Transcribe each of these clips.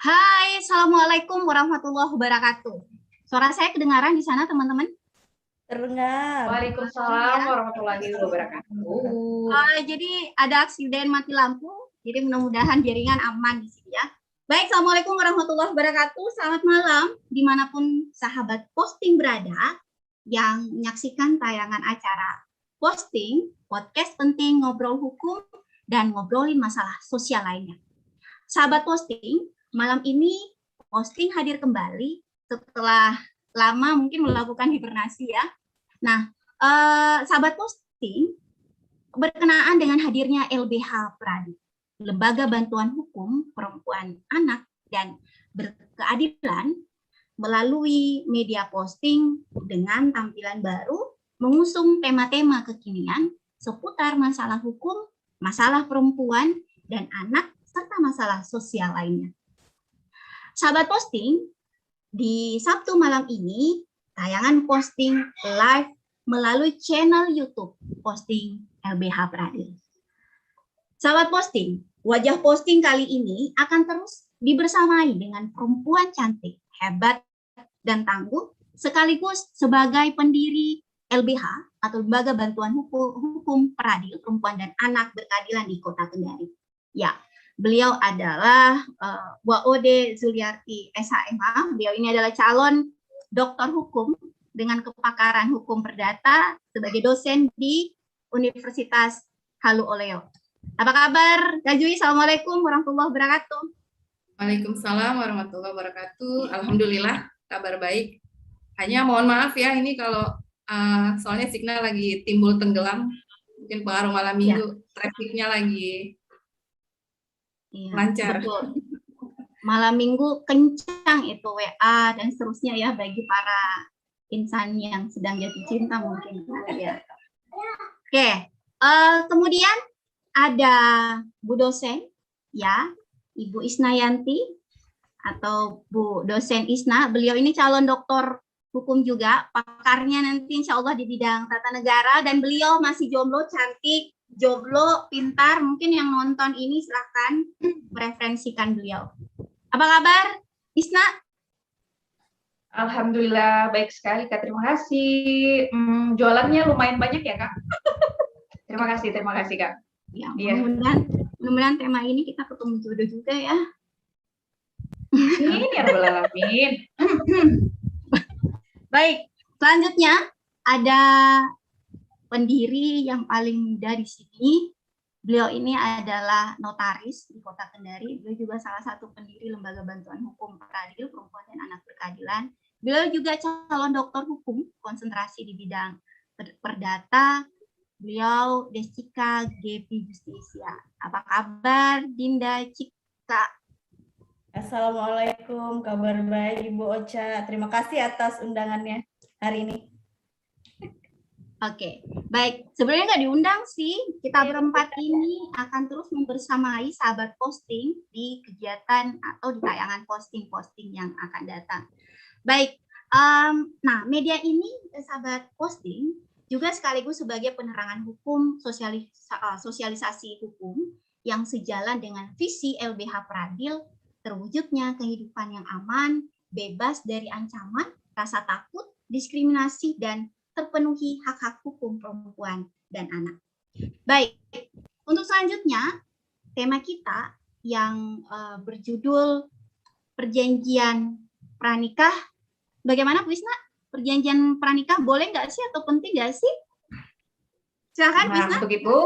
Hai, Assalamualaikum warahmatullahi wabarakatuh. Suara saya kedengaran di sana, teman-teman? Terdengar. Waalaikumsalam warahmatullahi wabarakatuh. Jadi ada aksiden mati lampu, jadi mudah-mudahan jaringan aman di sini ya. Baik, Assalamualaikum warahmatullahi wabarakatuh. Selamat malam, dimanapun sahabat posting berada yang menyaksikan tayangan acara posting, podcast penting, ngobrol hukum, dan ngobrolin masalah sosial lainnya. Sahabat posting, malam ini posting hadir kembali setelah lama mungkin melakukan hibernasi ya. Nah, sahabat posting berkenaan dengan hadirnya LBH Pradi, Lembaga Bantuan Hukum Perempuan, Anak, dan Berkeadilan, melalui media posting dengan tampilan baru mengusung tema-tema kekinian seputar masalah hukum, masalah perempuan dan anak, serta masalah sosial lainnya. Sahabat posting, di Sabtu malam ini tayangan posting live melalui channel YouTube posting LBH Pradi. Sahabat posting, wajah posting kali ini akan terus dibersamai dengan perempuan cantik, hebat, dan tangguh, sekaligus sebagai pendiri LBH atau Lembaga Bantuan Hukum Peradil Perempuan dan Anak Berkeadilan di Kota Kendari. Ya, beliau adalah Waode Zuliarti SHMH. Beliau ini adalah calon doktor hukum dengan kepakaran hukum perdata sebagai dosen di Universitas Halu Oleo. Apa kabar, Kak Jui? Assalamualaikum warahmatullahi wabarakatuh. Waalaikumsalam warahmatullahi wabarakatuh. Alhamdulillah, kabar baik. Hanya mohon maaf ya, ini kalau soalnya signal lagi timbul tenggelam, mungkin pengaruh malam minggu, trafficnya lagi lancar. Betul. Malam minggu kencang itu WA dan seterusnya ya bagi para insan yang sedang jatuh cinta mungkin ya. Oke, kemudian ada Bu dosen ya, Ibu Isnayanti atau Bu dosen Isna. Beliau ini calon doktor hukum juga, pakarnya nanti insya Allah di bidang tata negara, dan beliau masih jomblo, cantik, jomblo, pintar. Mungkin yang nonton ini silahkan mereferensikan beliau. Apa kabar, Isna? Alhamdulillah baik sekali Kak, terima kasih. Jualannya lumayan banyak ya Kak. Terima kasih Kak. Ya, mudah-mudahan tema ini kita ketemu jodoh juga ya. Ini ya Rabbal Alamin. Baik, selanjutnya ada pendiri yang paling muda di sini. Beliau ini adalah notaris di Kota Kendari. Beliau juga salah satu pendiri Lembaga Bantuan Hukum Peradil Perempuan dan Anak Berkeadilan. Beliau juga calon doktor hukum, konsentrasi di bidang perdata. Beliau Descika Gepi Justisia. Apa kabar, Dinda Cika? Assalamualaikum, kabar baik Ibu Ocha. Terima kasih atas undangannya hari ini. Oke, baik. Sebenarnya nggak diundang sih. Kita berempat ini akan terus membersamai sahabat posting di kegiatan atau di tayangan posting-posting yang akan datang. Baik, nah media ini sahabat posting juga sekaligus sebagai penerangan hukum, sosialisasi hukum yang sejalan dengan visi LBH Pradil, terwujudnya kehidupan yang aman, bebas dari ancaman, rasa takut, diskriminasi, dan terpenuhi hak-hak hukum perempuan dan anak. Baik, untuk selanjutnya, tema kita yang berjudul Perjanjian Pranikah. Bagaimana Bu Isna? Perjanjian pranikah boleh nggak sih atau penting nggak sih? Silakan Bu Isna. Untuk itu,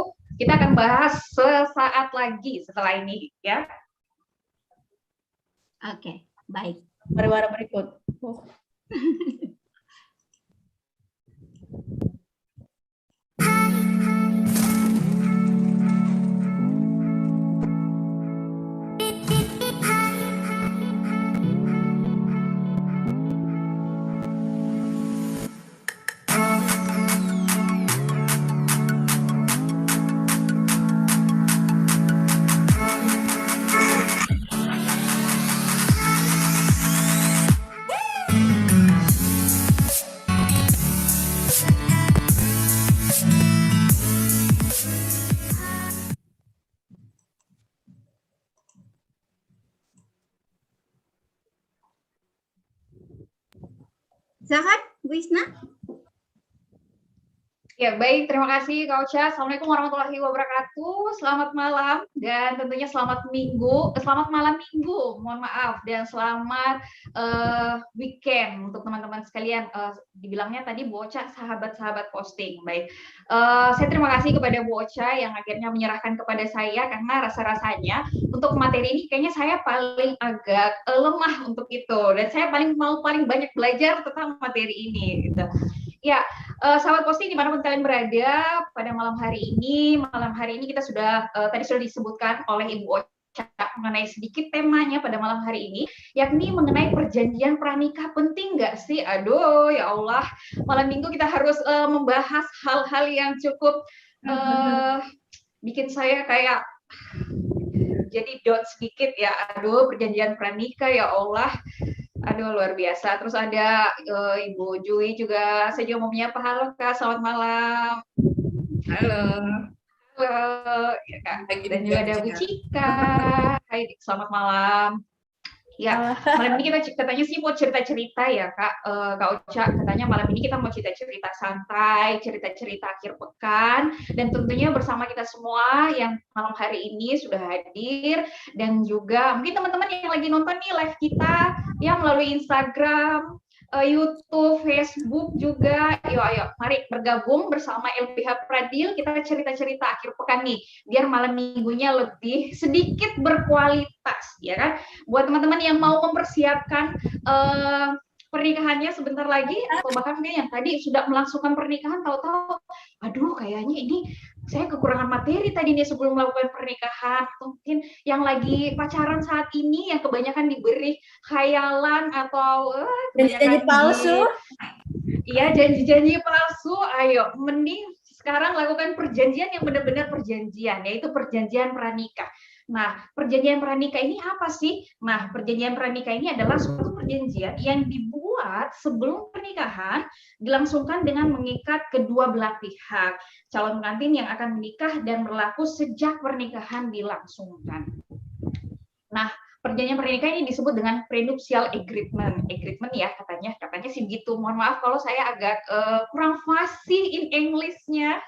kita akan bahas sesaat lagi setelah ini ya. Oke, baik. Pariwara berikut. Silakan, Bu Isna. Ya, baik. Terima kasih, Kak Ocha. Assalamualaikum warahmatullahi wabarakatuh. Selamat malam dan tentunya selamat minggu, selamat malam minggu. Mohon maaf dan selamat weekend untuk teman-teman sekalian. Dibilangnya tadi Bu Ocha sahabat-sahabat posting. Baik. Saya terima kasih kepada Bu Ocha yang akhirnya menyerahkan kepada saya karena rasa-rasanya untuk materi ini kayaknya saya paling agak lemah untuk itu dan saya paling banyak belajar tentang materi ini gitu. Ya, sahabat posting dimanapun kalian berada pada malam hari ini kita sudah tadi sudah disebutkan oleh Ibu Ocha mengenai sedikit temanya pada malam hari ini, yakni mengenai perjanjian pranikah. Penting nggak sih? Aduh, ya Allah, malam minggu kita harus membahas hal-hal yang cukup bikin saya kayak jadi down sedikit ya. Aduh, perjanjian pranikah ya Allah. Aduh, luar biasa. Terus ada Ibu Jui juga. Saya juga mau menyapa. Halo Kak, selamat malam. Halo. Halo, ya, Kak. Dan juga ada Bu Cika. Hai, selamat malam. Ya, malam ini kita katanya sih mau cerita-cerita ya Kak, Kak Ocha. Katanya malam ini kita mau cerita-cerita santai, cerita-cerita akhir pekan, dan tentunya bersama kita semua yang malam hari ini sudah hadir, dan juga mungkin teman-teman yang lagi nonton nih live kita yang melalui Instagram, YouTube, Facebook juga. Ayo, mari bergabung bersama LPH Pradil, kita cerita-cerita akhir pekan nih, biar malam minggunya lebih sedikit berkualitas, ya kan? Buat teman-teman yang mau mempersiapkan pernikahannya sebentar lagi, atau bahkan yang tadi sudah melangsungkan pernikahan, tahu-tahu, aduh kayaknya ini saya kekurangan materi tadi nih sebelum melakukan pernikahan, atau mungkin yang lagi pacaran saat ini yang kebanyakan diberi khayalan atau Janji palsu. Iya, janji-janji palsu. Ayo, mending sekarang lakukan perjanjian yang benar-benar perjanjian, yaitu perjanjian pranikah. Nah, perjanjian pranikah ini apa sih? Nah, perjanjian pranikah ini adalah suatu perjanjian yang dibuat sebelum pernikahan dilangsungkan dengan mengikat kedua belah pihak, calon pengantin yang akan menikah dan berlaku sejak pernikahan dilangsungkan. Nah, perjanjian pernikahan ini disebut dengan prenuptial agreement. Agreement ya katanya sih gitu. Mohon maaf kalau saya agak kurang fasih in English-nya.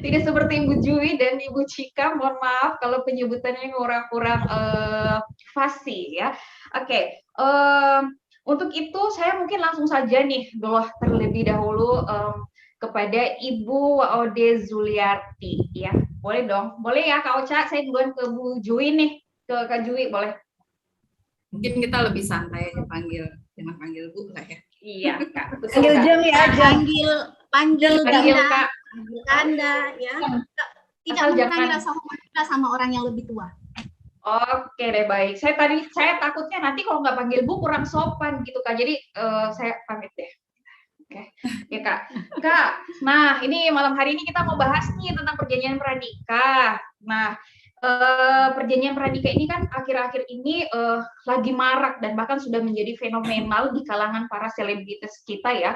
Tidak seperti Ibu Jui dan Ibu Cika. Mohon maaf kalau penyebutannya kurang fasih ya. Oke. Untuk itu saya mungkin langsung saja nih dulu terlebih dahulu kepada Ibu Waode Zuliarti ya. Boleh dong. Boleh ya Kak Ocha, saya duluan ke Bu Jui nih. Ke Kak Jui boleh. Mungkin kita lebih santai aja jangan panggil Bu lah ya. Iya Kak. Panggil Jeng ya, Jeng. Panggil Kak. panggil Kanda ya. Tidak mengurangi rasa hormat kita sama orang yang lebih tua. Oke deh, baik. Saya takutnya nanti kalau nggak panggil Bu kurang sopan gitu Kak. Jadi saya pamit deh. Oke, ya Kak. Kak, nah ini malam hari ini kita mau bahas nih tentang perjanjian pranikah. Nah, perjanjian pranikah ini kan akhir-akhir ini lagi marak dan bahkan sudah menjadi fenomenal di kalangan para selebritis kita ya,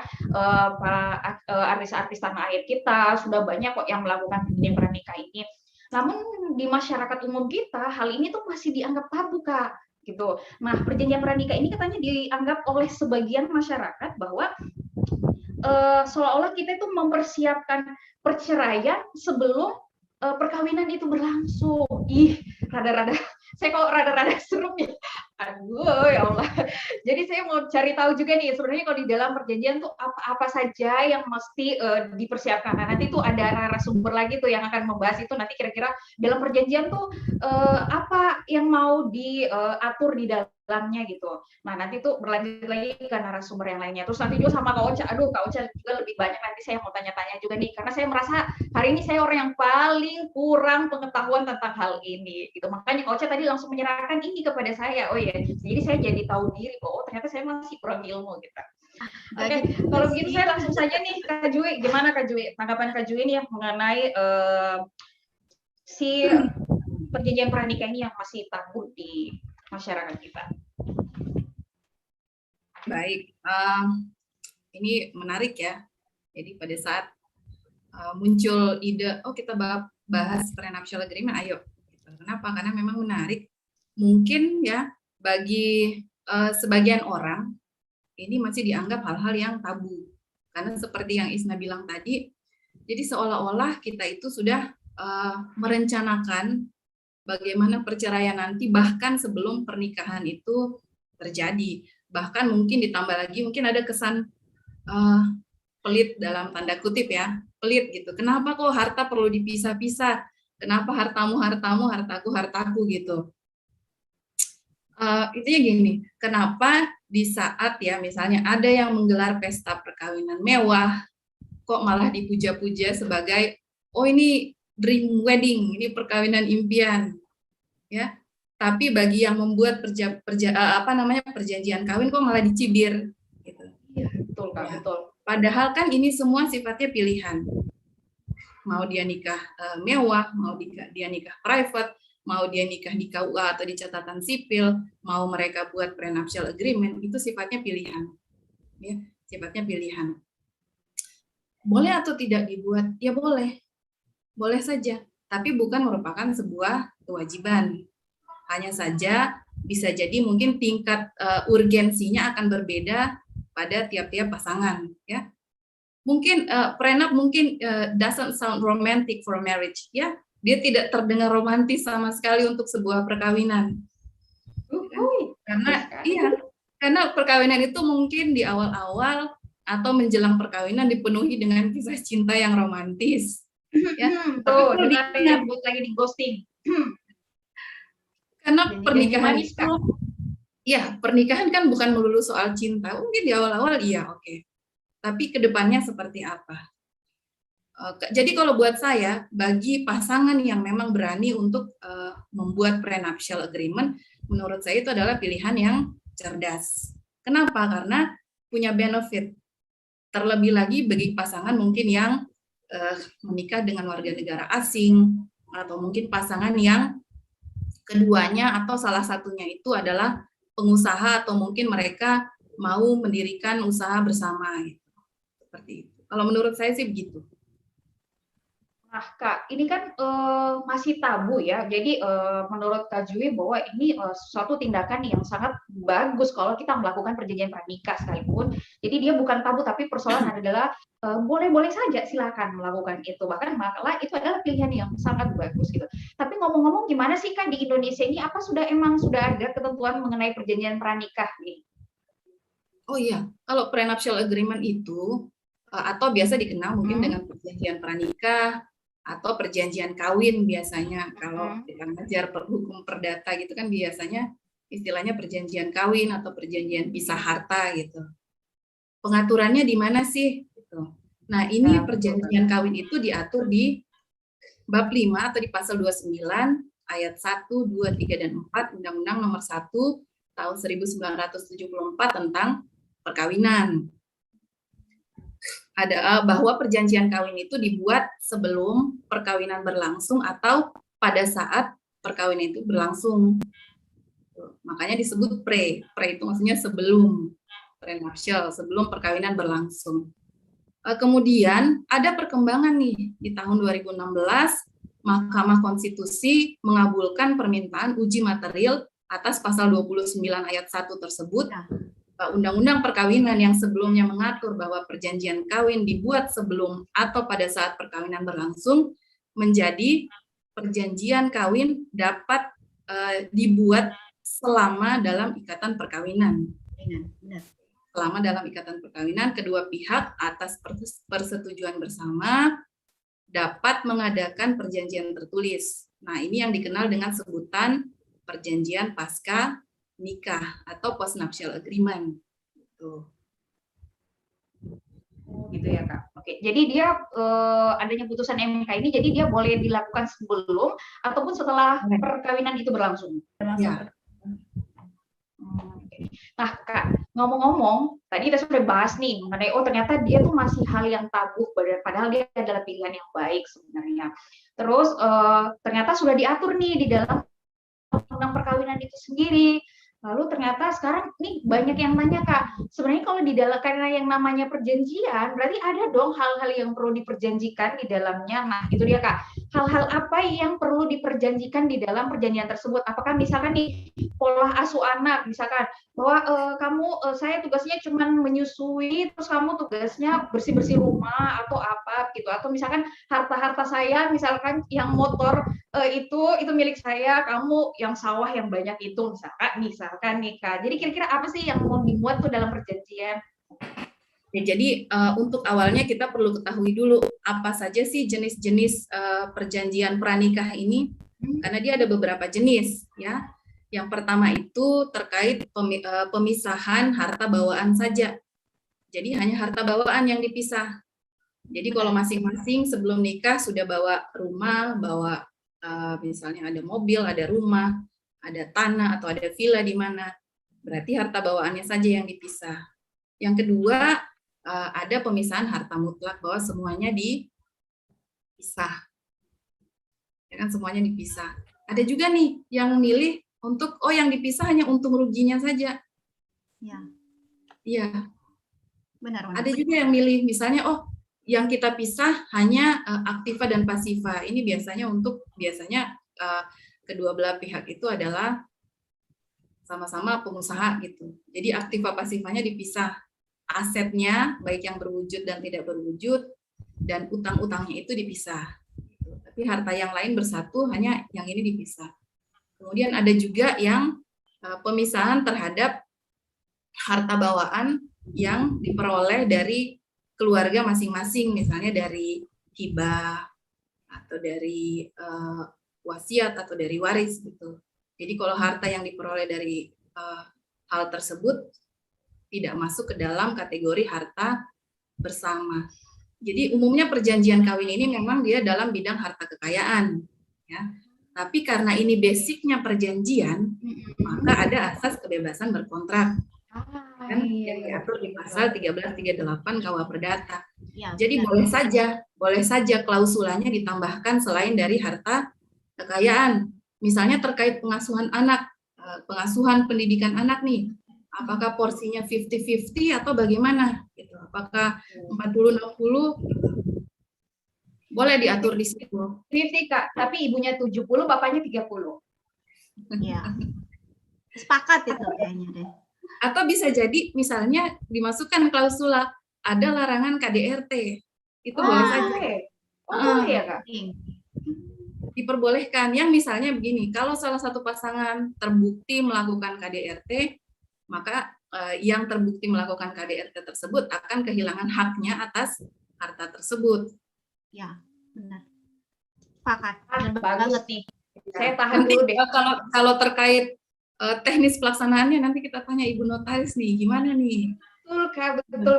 artis-artis tanah air kita sudah banyak kok yang melakukan perjanjian pranikah ini. Namun di masyarakat umum kita hal ini tuh masih dianggap tabu Kak, gitu. Nah perjanjian pranikah ini katanya dianggap oleh sebagian masyarakat bahwa seolah-olah kita itu mempersiapkan perceraian sebelum perkawinan itu berlangsung. Saya kok rada-rada serem ya. Aduh ya Allah. Jadi saya mau cari tahu juga nih sebenarnya kalau di dalam perjanjian tuh apa saja yang mesti dipersiapkan. Nah, nanti tuh ada narasumber lagi tuh yang akan membahas itu nanti kira-kira dalam perjanjian tuh apa yang mau diatur di dalamnya gitu. Nah, nanti tuh berlanjut lagi ke narasumber yang lainnya. Terus nanti juga sama Kak Ocha. Aduh, Kak Ocha juga lebih banyak nanti saya mau tanya-tanya juga nih. Karena saya merasa hari ini saya orang yang paling kurang pengetahuan tentang hal ini. Gitu. Makanya Kak Ocha tadi langsung menyerahkan ini kepada saya. Oh ya, jadi saya jadi tahu diri kok. Oh, ternyata saya masih kurang ilmu gitu. Oke, kalau begitu saya langsung saja nih Kak Jui. Gimana Kak Jui? Tanggapan Kak Jui nih mengenai si perjanjian pranikah ini yang masih tabu di masyarakat kita. Baik, ini menarik ya. Jadi pada saat muncul ide, oh kita bahas prenuptial agreement, ayo. Kenapa? Karena memang menarik. Mungkin ya bagi sebagian orang ini masih dianggap hal-hal yang tabu. Karena seperti yang Isna bilang tadi, jadi seolah-olah kita itu sudah merencanakan bagaimana perceraian nanti bahkan sebelum pernikahan itu terjadi. Bahkan mungkin ditambah lagi, mungkin ada kesan pelit dalam tanda kutip ya, pelit gitu. Kenapa kok harta perlu dipisah-pisah? Kenapa hartamu hartamu, hartaku hartaku gitu? Intinya gini, kenapa di saat ya misalnya ada yang menggelar pesta perkawinan mewah, kok malah dipuja-puja sebagai, oh ini dream wedding, ini perkawinan impian, ya. Tapi bagi yang membuat perjanjian kawin kok malah dicibir, gitu. Iya, betul Kak, Ya. betul. Padahal kan ini semua sifatnya pilihan. Mau dia nikah mewah, mau dia nikah private, mau dia nikah di KUA atau di catatan sipil, mau mereka buat prenuptial agreement, itu sifatnya pilihan. Ya, sifatnya pilihan. Boleh atau tidak dibuat? Ya boleh. Boleh saja, tapi bukan merupakan sebuah kewajiban. Hanya saja bisa jadi mungkin tingkat urgensinya akan berbeda pada tiap-tiap pasangan, ya. Mungkin prenup mungkin doesn't sound romantic for marriage, ya. Dia tidak terdengar romantis sama sekali untuk sebuah perkawinan. Karena perkawinan itu mungkin di awal-awal atau menjelang perkawinan dipenuhi dengan kisah cinta yang romantis. Ya, tuh, dengan yang lagi di ghosting. Karena pernikahan itu, ya pernikahan kan bukan melulu soal cinta. Mungkin di awal-awal iya, oke. Tapi kedepannya seperti apa? Jadi kalau buat saya, bagi pasangan yang memang berani untuk membuat prenuptial agreement, menurut saya itu adalah pilihan yang cerdas. Kenapa? Karena punya benefit. Terlebih lagi bagi pasangan mungkin yang menikah dengan warga negara asing, atau mungkin pasangan yang keduanya atau salah satunya itu adalah pengusaha, atau mungkin mereka mau mendirikan usaha bersama. Gitu. Seperti itu. Kalau menurut saya sih begitu. Nah, Kak, ini kan masih tabu ya. Jadi menurut Kak Jui bahwa ini suatu tindakan yang sangat bagus kalau kita melakukan perjanjian pranikah sekalipun. Jadi dia bukan tabu, tapi persoalan adalah boleh-boleh saja silakan melakukan itu. Bahkan malah itu adalah pilihan yang sangat bagus gitu. Tapi ngomong-ngomong gimana sih Kak di Indonesia ini, apa sudah ada ketentuan mengenai perjanjian pranikah nih? Oh iya, kalau prenuptial agreement itu atau biasa dikenal mungkin dengan perjanjian pranikah atau perjanjian kawin biasanya. Kalau kita ngajar hukum perdata gitu kan biasanya istilahnya perjanjian kawin atau perjanjian pisah harta gitu. Pengaturannya di mana sih? Gitu. Nah ini perjanjian kawin itu diatur di bab 5 atau di pasal 29 ayat 1, 2, 3, dan 4 Undang-Undang nomor 1 tahun 1974 tentang perkawinan. Ada bahwa perjanjian kawin itu dibuat sebelum perkawinan berlangsung atau pada saat perkawinan itu berlangsung. Makanya disebut pre. Pre itu maksudnya sebelum prenuptial, sebelum perkawinan berlangsung. Kemudian ada perkembangan nih di tahun 2016, Mahkamah Konstitusi mengabulkan permintaan uji material atas pasal 29 ayat 1 tersebut. Undang-undang perkawinan yang sebelumnya mengatur bahwa perjanjian kawin dibuat sebelum atau pada saat perkawinan berlangsung menjadi perjanjian kawin dapat dibuat selama dalam ikatan perkawinan. Selama dalam ikatan perkawinan, kedua pihak atas persetujuan bersama dapat mengadakan perjanjian tertulis. Nah, ini yang dikenal dengan sebutan perjanjian pasca nikah atau postnuptial agreement. Gitu. Gitu ya Kak. Oke, jadi dia adanya putusan MK ini, jadi dia boleh dilakukan sebelum ataupun setelah perkawinan itu berlangsung. Ya. Oke. Nah Kak, ngomong-ngomong, tadi kita sudah bahas nih mengenai ternyata dia tuh masih hal yang tabu, padahal dia adalah pilihan yang baik sebenarnya. Terus ternyata sudah diatur nih di dalam undang perkawinan itu sendiri. Lalu ternyata sekarang nih banyak yang nanya Kak, sebenarnya kalau di dalam karena yang namanya perjanjian, berarti ada dong hal-hal yang perlu diperjanjikan di dalamnya. Nah, itu dia Kak. Hal-hal apa yang perlu diperjanjikan di dalam perjanjian tersebut? Apakah misalkan nih pola asuh anak, misalkan bahwa saya tugasnya cuma menyusui, terus kamu tugasnya bersih-bersih rumah atau apa gitu, atau misalkan harta-harta saya, misalkan yang motor itu milik saya, kamu yang sawah yang banyak itu, misalkan nih Kak. Jadi kira-kira apa sih yang mau dimuat tuh dalam perjanjian? Ya, jadi untuk awalnya kita perlu ketahui dulu apa saja sih jenis-jenis perjanjian pranikah ini, karena dia ada beberapa jenis ya. Yang pertama itu terkait pemisahan harta bawaan saja. Jadi hanya harta bawaan yang dipisah. Jadi kalau masing-masing sebelum nikah sudah bawa rumah, bawa misalnya ada mobil, ada rumah, ada tanah atau ada villa di mana, berarti harta bawaannya saja yang dipisah. Yang kedua, ada pemisahan harta mutlak, bahwa semuanya dipisah. Ya kan, semuanya dipisah. Ada juga nih yang milih untuk yang dipisah hanya untung ruginya saja. Ya. Iya. Benar. Ada juga yang milih misalnya yang kita pisah hanya aktiva dan pasiva. Ini biasanya kedua belah pihak itu adalah sama-sama pengusaha gitu. Jadi aktiva pasifanya dipisah. Asetnya baik yang berwujud dan tidak berwujud, dan utang-utangnya itu dipisah. Tapi harta yang lain bersatu, hanya yang ini dipisah. Kemudian ada juga yang pemisahan terhadap harta bawaan yang diperoleh dari keluarga masing-masing, misalnya dari hibah atau dari wasiat atau dari waris gitu. Jadi kalau harta yang diperoleh dari hal tersebut tidak masuk ke dalam kategori harta bersama. Jadi umumnya perjanjian kawin ini memang dia dalam bidang harta kekayaan, ya. Tapi karena ini basicnya perjanjian, maka ada asas kebebasan berkontrak. Kan yang diatur di pasal 1338 KUH Perdata. Ya, jadi boleh saja klausulanya ditambahkan selain dari harta kekayaan. Misalnya terkait pengasuhan anak, pengasuhan pendidikan anak nih. Apakah porsinya 50-50 atau bagaimana? Gitu. Apakah 40-60? Boleh diatur di situ. 50 Kak, tapi ibunya 70, bapaknya 30. Ya. Sepakat itu kayaknya deh. Atau bisa jadi misalnya dimasukkan klausula ada larangan KDRT. Itu boleh saja. Boleh ya Kak? Diperbolehkan. Yang misalnya begini, kalau salah satu pasangan terbukti melakukan KDRT, maka yang terbukti melakukan KDRT tersebut akan kehilangan haknya atas harta tersebut. Ya, benar. Sepakat. Benar banget nih. Saya tahan Nanti dulu deh. kalau terkait teknis pelaksanaannya nanti kita tanya Ibu Notaris nih, gimana nih? Betul Kak, betul.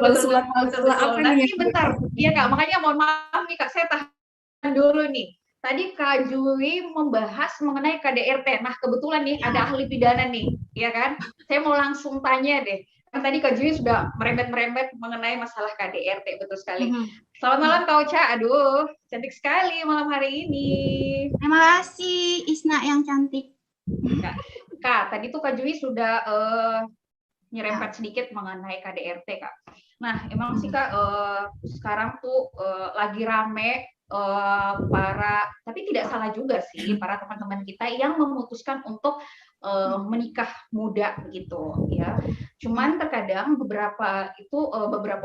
Nanti bentar. Iya Kak, makanya mohon maaf nih Kak, saya tahan dulu nih. Tadi Kak Jui membahas mengenai KDRT. Nah, kebetulan nih ada ahli pidana nih, ya kan? Saya mau langsung tanya deh. Kan tadi Kak Jui sudah merembet mengenai masalah KDRT, betul sekali. Selamat malam Kak Ocha. Aduh, cantik sekali malam hari ini. Terima kasih Isna yang cantik. Kak, tadi tuh Kak Jui sudah nyerempet sedikit mengenai KDRT Kak. Nah, emang sih Kak, sekarang tuh lagi rame tapi tidak salah juga sih para teman-teman kita yang memutuskan untuk menikah muda gitu ya. Cuman terkadang beberapa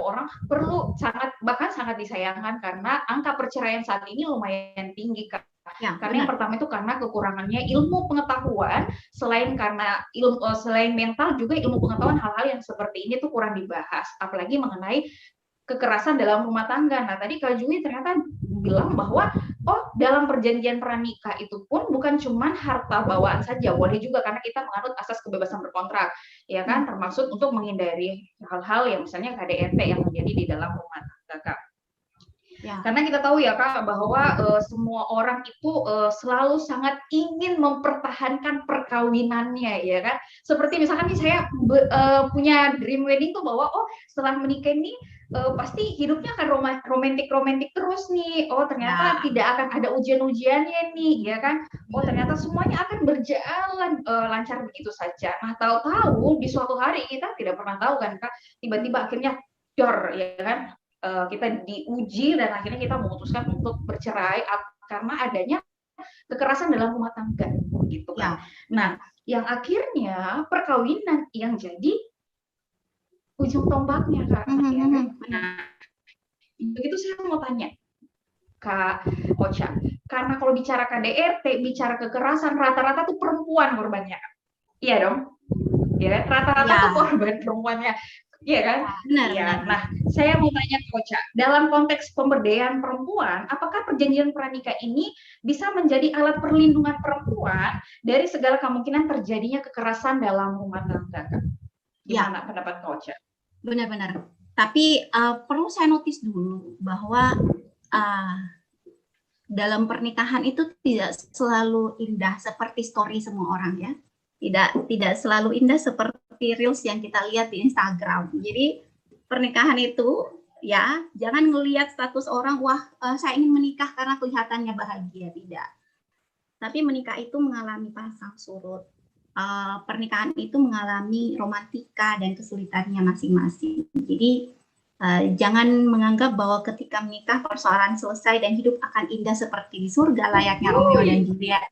orang perlu bahkan sangat disayangkan karena angka perceraian saat ini lumayan tinggi Kak. Ya, karena yang pertama itu karena kekurangannya ilmu pengetahuan, selain mental juga ilmu pengetahuan hal-hal yang seperti ini tuh kurang dibahas, apalagi mengenai kekerasan dalam rumah tangga. Nah, tadi Kak Jui ternyata bilang bahwa oh dalam perjanjian pranikah itu pun bukan cuman harta bawaan saja, boleh juga karena kita menganut asas kebebasan berkontrak, ya kan, termasuk untuk menghindari hal-hal yang misalnya KDRT yang terjadi di dalam rumah tangga, Kak. Ya. Karena kita tahu ya Kak bahwa semua orang itu selalu sangat ingin mempertahankan perkawinannya, ya kan. Seperti misalkan nih saya punya dream wedding tuh bahwa oh setelah menikah ini pasti hidupnya akan romantik terus nih. Oh ternyata tidak akan ada ujian-ujiannya nih, ya kan. Oh ternyata semuanya akan berjalan lancar begitu saja. Nah tahu-tahu di suatu hari kita tidak pernah tahu kan Kak, tiba-tiba akhirnya dor, ya kan. Kita diuji dan akhirnya kita memutuskan untuk bercerai karena adanya kekerasan dalam rumah tangga, gitu kan. Nah, yang akhirnya perkawinan yang jadi ujung tombaknya, Kak. Ya kan? Nah, begitu saya mau tanya, Kak Ocha, karena kalau bicara KDRT, bicara kekerasan, rata-rata tuh perempuan korbannya. Iya dong? Ya, rata-rata tuh korban perempuannya. Iya kan? Benar. Nah, saya mau tanya ke Ocha, dalam konteks pemberdayaan perempuan, apakah perjanjian pranikah ini bisa menjadi alat perlindungan perempuan dari segala kemungkinan terjadinya kekerasan dalam rumah tangga? Gimana pendapat Ocha? Benar-benar. Tapi perlu saya notice dulu bahwa dalam pernikahan itu tidak selalu indah seperti story semua orang ya. Tidak selalu indah seperti reels yang kita lihat di Instagram. Jadi pernikahan itu ya jangan ngelihat status orang, wah saya ingin menikah karena kelihatannya bahagia, tidak. Tapi menikah itu mengalami pasang surut. Pernikahan itu mengalami romantika dan kesulitannya masing-masing. Jadi jangan menganggap bahwa ketika menikah persoalan selesai dan hidup akan indah seperti di surga layaknya Romeo dan Juliet.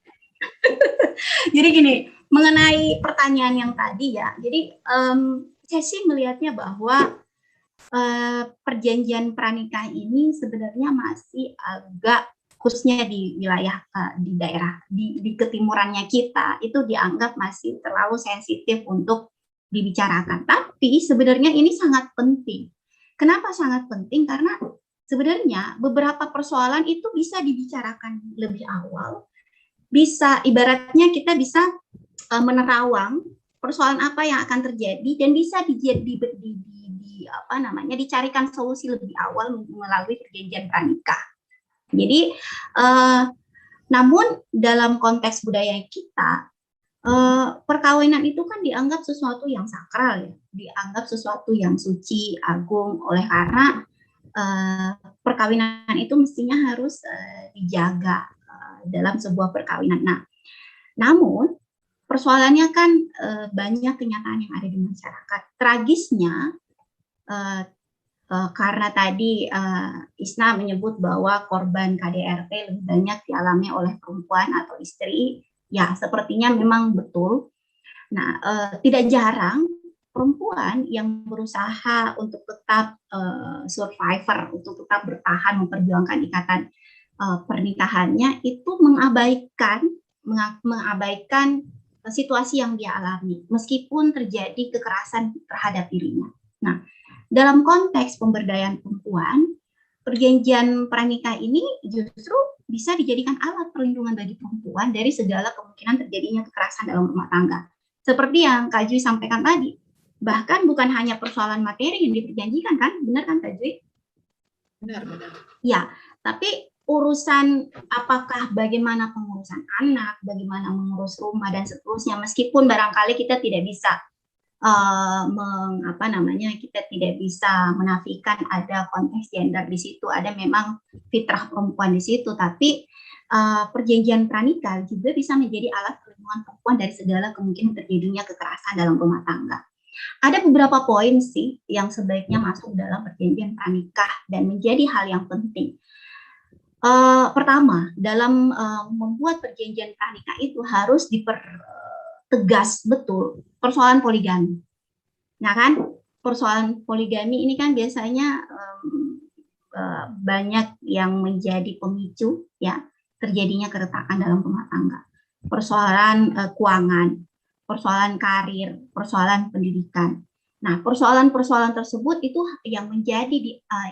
Jadi gini, mengenai pertanyaan yang tadi ya, jadi saya sih melihatnya bahwa perjanjian pranikah ini sebenarnya masih agak khususnya di wilayah di daerah di ketimurannya kita itu dianggap masih terlalu sensitif untuk dibicarakan. Tapi sebenarnya ini sangat penting. Kenapa sangat penting? Karena sebenarnya beberapa persoalan itu bisa dibicarakan lebih awal. Bisa ibaratnya kita bisa menerawang persoalan apa yang akan terjadi dan bisa dicarikan solusi lebih awal melalui perjanjian pranikah. Jadi namun dalam konteks budaya kita perkawinan itu kan dianggap sesuatu yang sakral ya, dianggap sesuatu yang suci, agung, oleh karena perkawinan itu mestinya harus dijaga dalam sebuah perkawinan. Nah, namun persoalannya kan banyak kenyataan yang ada di masyarakat. Tragisnya karena tadi Isna menyebut bahwa korban KDRT lebih banyak dialami oleh perempuan atau istri, ya sepertinya memang betul. Nah, tidak jarang perempuan yang berusaha untuk tetap survivor, untuk tetap bertahan memperjuangkan ikatan pernikahannya itu mengabaikan situasi yang dia alami meskipun terjadi kekerasan terhadap dirinya. Nah, dalam konteks pemberdayaan perempuan, perjanjian pranikah ini justru bisa dijadikan alat perlindungan bagi perempuan dari segala kemungkinan terjadinya kekerasan dalam rumah tangga. Seperti yang Kak Jui sampaikan tadi, bahkan bukan hanya persoalan materi yang diperjanjikan kan, benar kan Kak Jui? Benar. Ya, tapi urusan apakah bagaimana pengurusan anak, bagaimana mengurus rumah dan seterusnya, meskipun barangkali kita tidak bisa kita tidak bisa menafikan ada konteks gender di situ, ada memang fitrah perempuan di situ, tapi perjanjian pranikah juga bisa menjadi alat perlindungan perempuan dari segala kemungkinan terjadinya kekerasan dalam rumah tangga. Ada beberapa poin sih yang sebaiknya masuk dalam perjanjian pranikah dan menjadi hal yang penting. Pertama, dalam membuat perjanjian pranikah itu harus dipertegas betul persoalan poligami. Nah kan, persoalan poligami ini kan biasanya banyak yang menjadi pemicu ya terjadinya keretakan dalam rumah tangga. Persoalan keuangan, persoalan karir, persoalan pendidikan. Nah, persoalan-persoalan tersebut itu yang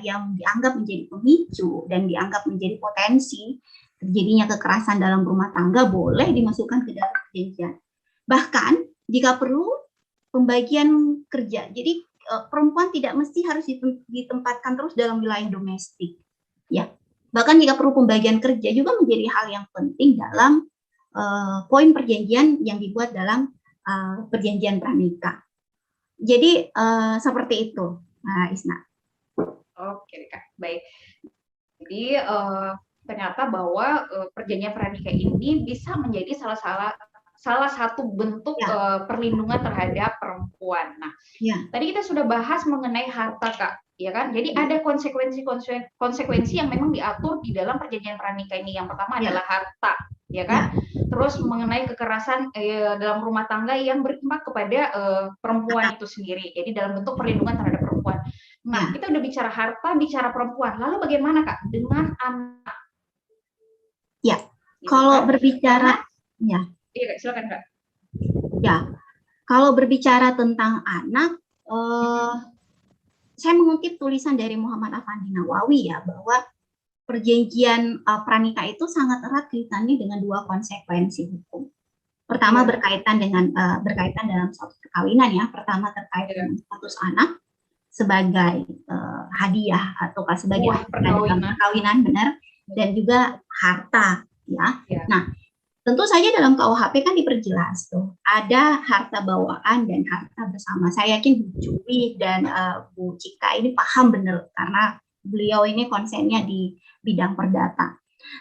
yang dianggap menjadi pemicu dan dianggap menjadi potensi terjadinya kekerasan dalam rumah tangga boleh dimasukkan ke dalam perjanjian. Bahkan jika perlu pembagian kerja. Jadi perempuan tidak mesti harus ditempatkan terus dalam wilayah domestik. Ya. Bahkan jika perlu pembagian kerja juga menjadi hal yang penting dalam poin perjanjian yang dibuat dalam perjanjian pranikah. Jadi seperti itu, Isna. Oke, Kak. Baik. Jadi ternyata bahwa perjanjian pranikah ini bisa menjadi salah satu bentuk perlindungan terhadap perempuan. Nah, tadi kita sudah bahas mengenai harta, Kak, ya kan? Jadi ada konsekuensi yang memang diatur di dalam perjanjian pranikah ini. Yang pertama adalah harta, ya kan? Terus mengenai kekerasan dalam rumah tangga yang berimpact kepada perempuan itu sendiri. Jadi dalam bentuk perlindungan terhadap perempuan. Nah, kita udah bicara harta, bicara perempuan. Lalu bagaimana, Kak, dengan anak? Ya, kalau berbicara, ya. Iya, Kak, silakan, Kak. Ya, kalau berbicara tentang anak, saya mengutip tulisan dari Muhammad Afandi Nawawi ya, bahwa perjanjian pranikah itu sangat erat kaitannya dengan dua konsekuensi hukum. Pertama berkaitan dalam suatu perkawinan ya. Pertama terkait dengan status anak sebagai hadiah atau sebagai perkawinan, benar, dan juga harta ya. Nah, tentu saja dalam KUHP kan diperjelas tuh ada harta bawaan dan harta bersama. Saya yakin Bu Cuwi dan Bu Cika ini paham benar karena beliau ini konsennya di bidang perdata.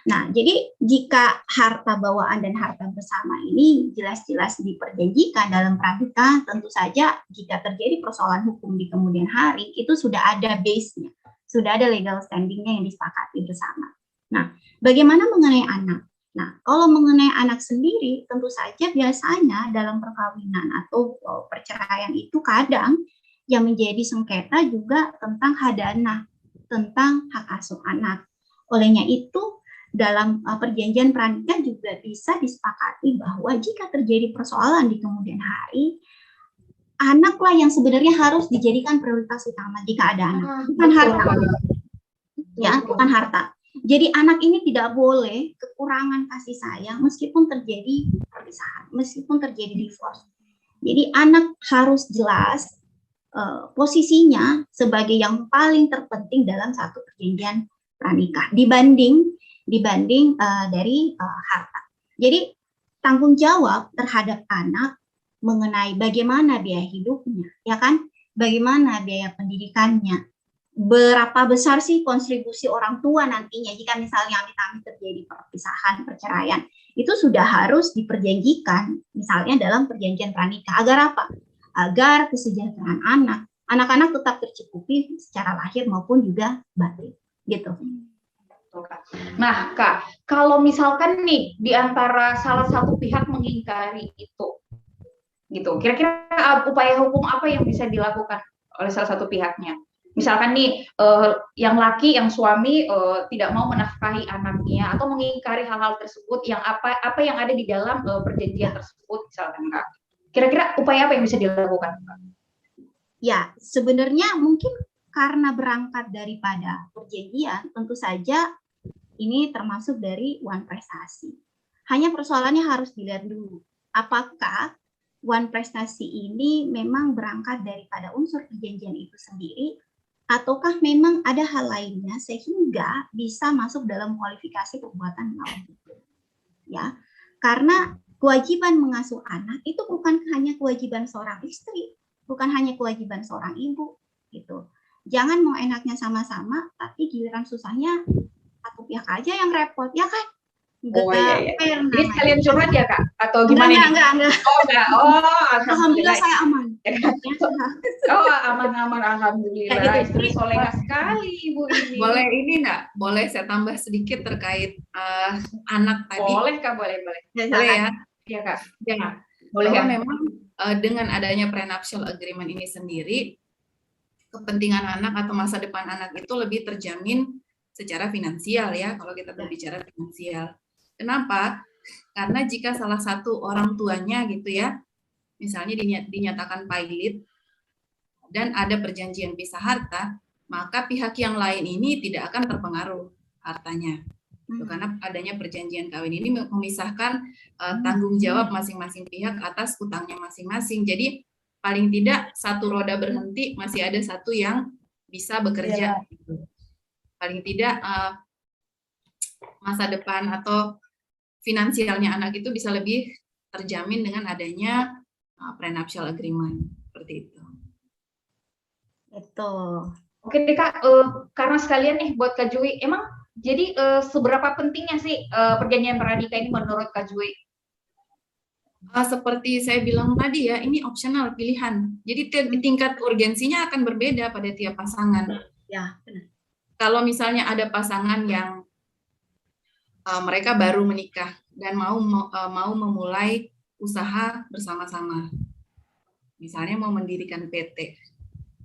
Nah, jadi jika harta bawaan dan harta bersama ini jelas-jelas diperjanjikan dalam pranikah, tentu saja jika terjadi persoalan hukum di kemudian hari, itu sudah ada base-nya, sudah ada legal standing-nya yang disepakati bersama. Nah, bagaimana mengenai anak? Nah, kalau mengenai anak sendiri, tentu saja biasanya dalam perkawinan atau perceraian itu kadang yang menjadi sengketa juga tentang hadana, tentang hak asuh anak. Olehnya itu, dalam perjanjian pranikah juga bisa disepakati bahwa jika terjadi persoalan di kemudian hari, anaklah yang sebenarnya harus dijadikan prioritas utama jika ada anak, bukan harta. Ya, bukan harta. Jadi anak ini tidak boleh kekurangan kasih sayang meskipun terjadi perpisahan, meskipun terjadi divorce. Jadi anak harus jelas posisinya sebagai yang paling terpenting dalam satu perjanjian pranikah dibanding dari harta. Jadi tanggung jawab terhadap anak mengenai bagaimana biaya hidupnya, ya kan? Bagaimana biaya pendidikannya? Berapa besar sih kontribusi orang tua nantinya jika misalnya amit-amit terjadi perpisahan, perceraian, itu sudah harus diperjanjikan misalnya dalam perjanjian pranikah. Agar apa? Agar kesejahteraan anak-anak tetap tercukupi secara lahir maupun juga batin, gitu. Nah, Kak, kalau misalkan nih di antara salah satu pihak mengingkari itu, gitu, kira-kira upaya hukum apa yang bisa dilakukan oleh salah satu pihaknya? Misalkan nih, yang laki, yang suami tidak mau menafkahi anaknya atau mengingkari hal-hal tersebut, yang apa yang ada di dalam perjanjian tersebut, misalkan, Kak. Kira-kira upaya apa yang bisa dilakukan, Kak? Ya, sebenarnya mungkin karena berangkat daripada perjanjian, tentu saja ini termasuk dari wan prestasi. Hanya persoalannya harus dilihat dulu, apakah wan prestasi ini memang berangkat daripada unsur perjanjian itu sendiri, ataukah memang ada hal lainnya sehingga bisa masuk dalam kualifikasi perbuatan melawan hukum. Ya, karena kewajiban mengasuh anak itu bukan hanya kewajiban seorang istri, bukan hanya kewajiban seorang ibu, gitu. Jangan mau enaknya sama-sama, tapi giliran susahnya satu pihak aja yang repot, ya kan? Iya. Ini sekalian curhat ya, Kak? Atau gimana? Enggak. Oh, enggak. Oh, alhamdulillah saya aman. Oh, aman-aman, alhamdulillah. Ya, Istri soleha sekali, Ibu ini. Boleh ini enggak? Boleh saya tambah sedikit terkait anak tadi? Boleh, Kak, boleh. Boleh ya? Iya, Kak. Ya. Boleh ya. Memang dengan adanya prenuptial agreement ini sendiri, kepentingan anak atau masa depan anak itu lebih terjamin secara finansial ya, kalau kita berbicara finansial. Kenapa? Karena jika salah satu orang tuanya gitu ya, misalnya dinyatakan pailit dan ada perjanjian pisah harta, maka pihak yang lain ini tidak akan terpengaruh hartanya. Karena adanya perjanjian kawin ini memisahkan tanggung jawab masing-masing pihak atas utangnya masing-masing. Jadi paling tidak satu roda berhenti, masih ada satu yang bisa bekerja. Paling tidak masa depan atau finansialnya anak itu bisa lebih terjamin dengan adanya prenuptial agreement seperti itu. Betul. Oke deh Kak, karena sekalian nih buat Kak Jui, emang jadi seberapa pentingnya sih perjanjian pranikah ini menurut Kak Jui? Seperti saya bilang tadi ya, ini opsional pilihan. Jadi tingkat urgensinya akan berbeda pada tiap pasangan. Ya, benar. Kalau misalnya ada pasangan yang mereka baru menikah dan mau memulai usaha bersama-sama, misalnya mau mendirikan PT,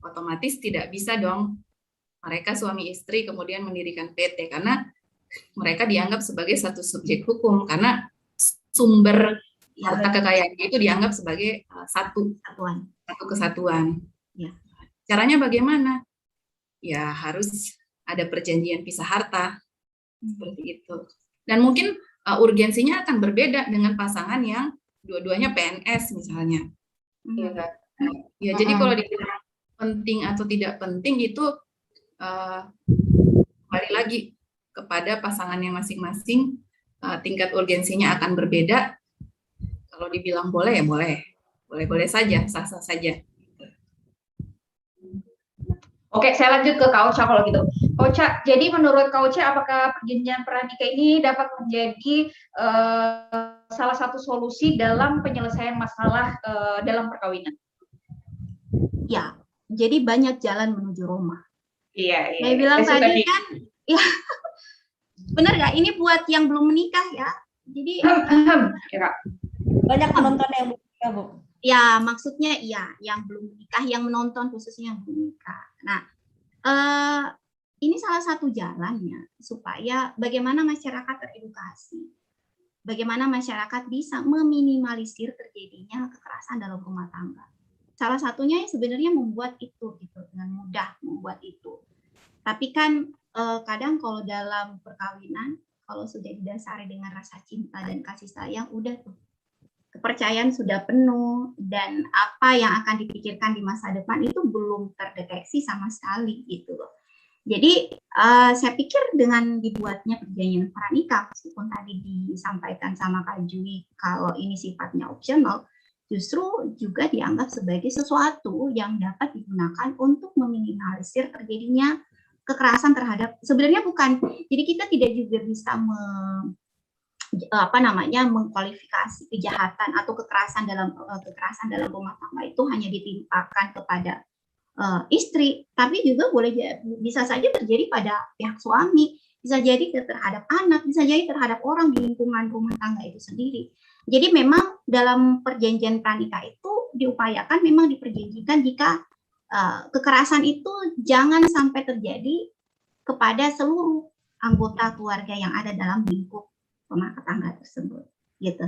otomatis tidak bisa dong mereka suami istri kemudian mendirikan PT karena mereka dianggap sebagai satu subjek hukum karena sumber harta kekayaan itu dianggap sebagai satu kesatuan. Ya. Caranya bagaimana? Ya harus ada perjanjian pisah harta seperti itu. Dan mungkin urgensinya akan berbeda dengan pasangan yang dua-duanya PNS misalnya. Ya, jadi kalau dibilang penting atau tidak penting itu kembali lagi kepada pasangannya masing-masing, tingkat urgensinya akan berbeda. Kalau dibilang boleh ya boleh saja, sah-sah saja. Oke, saya lanjut ke Kak Ocha kalau gitu. Kak Ocha, jadi menurut Kak Ocha, apakah perjanjian pranikah ini dapat menjadi salah satu solusi dalam penyelesaian masalah dalam perkawinan? Ya, jadi banyak jalan menuju Roma. Iya. Saya bilang tadi kan, ya benar nggak? Ini buat yang belum menikah ya. Jadi banyak penonton yang belum menikah, Bu. Ya, maksudnya iya, yang belum menikah, yang menonton khususnya yang belum menikah. Nah, ini salah satu jalannya supaya bagaimana masyarakat teredukasi, bagaimana masyarakat bisa meminimalisir terjadinya kekerasan dalam rumah tangga. Salah satunya sebenarnya membuat itu, gitu, dengan mudah membuat itu. Tapi kan kadang kalau dalam perkawinan, kalau sudah didasari dengan rasa cinta dan kasih sayang, udah tuh. Kepercayaan sudah penuh dan apa yang akan dipikirkan di masa depan itu belum terdeteksi sama sekali gitu loh. Jadi saya pikir dengan dibuatnya perjanjian pranikah, meskipun tadi disampaikan sama Kak Jui kalau ini sifatnya opsional, justru juga dianggap sebagai sesuatu yang dapat digunakan untuk meminimalisir terjadinya kekerasan terhadap, sebenarnya bukan, jadi kita tidak juga bisa mengkualifikasi kejahatan atau kekerasan dalam rumah tangga itu hanya ditimpakan kepada istri, tapi juga bisa saja terjadi pada pihak suami, bisa jadi terhadap anak, bisa jadi terhadap orang di lingkungan rumah tangga itu sendiri. Jadi memang dalam perjanjian pranikah itu diupayakan, memang diperjanjikan jika kekerasan itu jangan sampai terjadi kepada seluruh anggota keluarga yang ada dalam lingkup rumah tangga tersebut, gitu.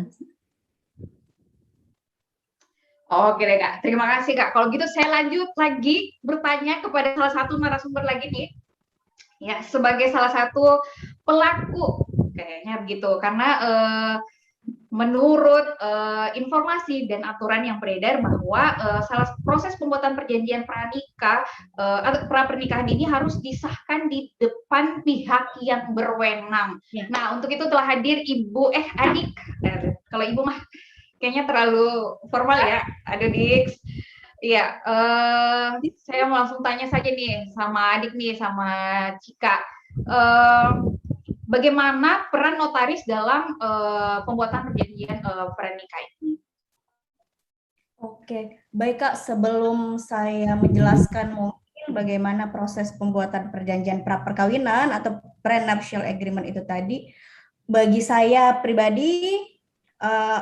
Oke deh Kak, terima kasih Kak. Kalau gitu saya lanjut lagi bertanya kepada salah satu narasumber lagi nih, ya sebagai salah satu pelaku kayaknya begitu, karena menurut informasi dan aturan yang beredar bahwa proses pembuatan perjanjian pranikah atau pra-pernikahan ini harus disahkan di depan pihak yang berwenang. Ya. Nah, untuk itu telah hadir adik. Kalau ibu mah kayaknya terlalu formal ya, ada Dix. Iya, saya mau langsung tanya saja nih sama adik nih, sama Cika. Bagaimana peran notaris dalam pembuatan perjanjian pranikah ini? Oke, baik Kak. Sebelum saya menjelaskan mungkin bagaimana proses pembuatan perjanjian pra-perkawinan atau prenuptial agreement itu tadi, bagi saya pribadi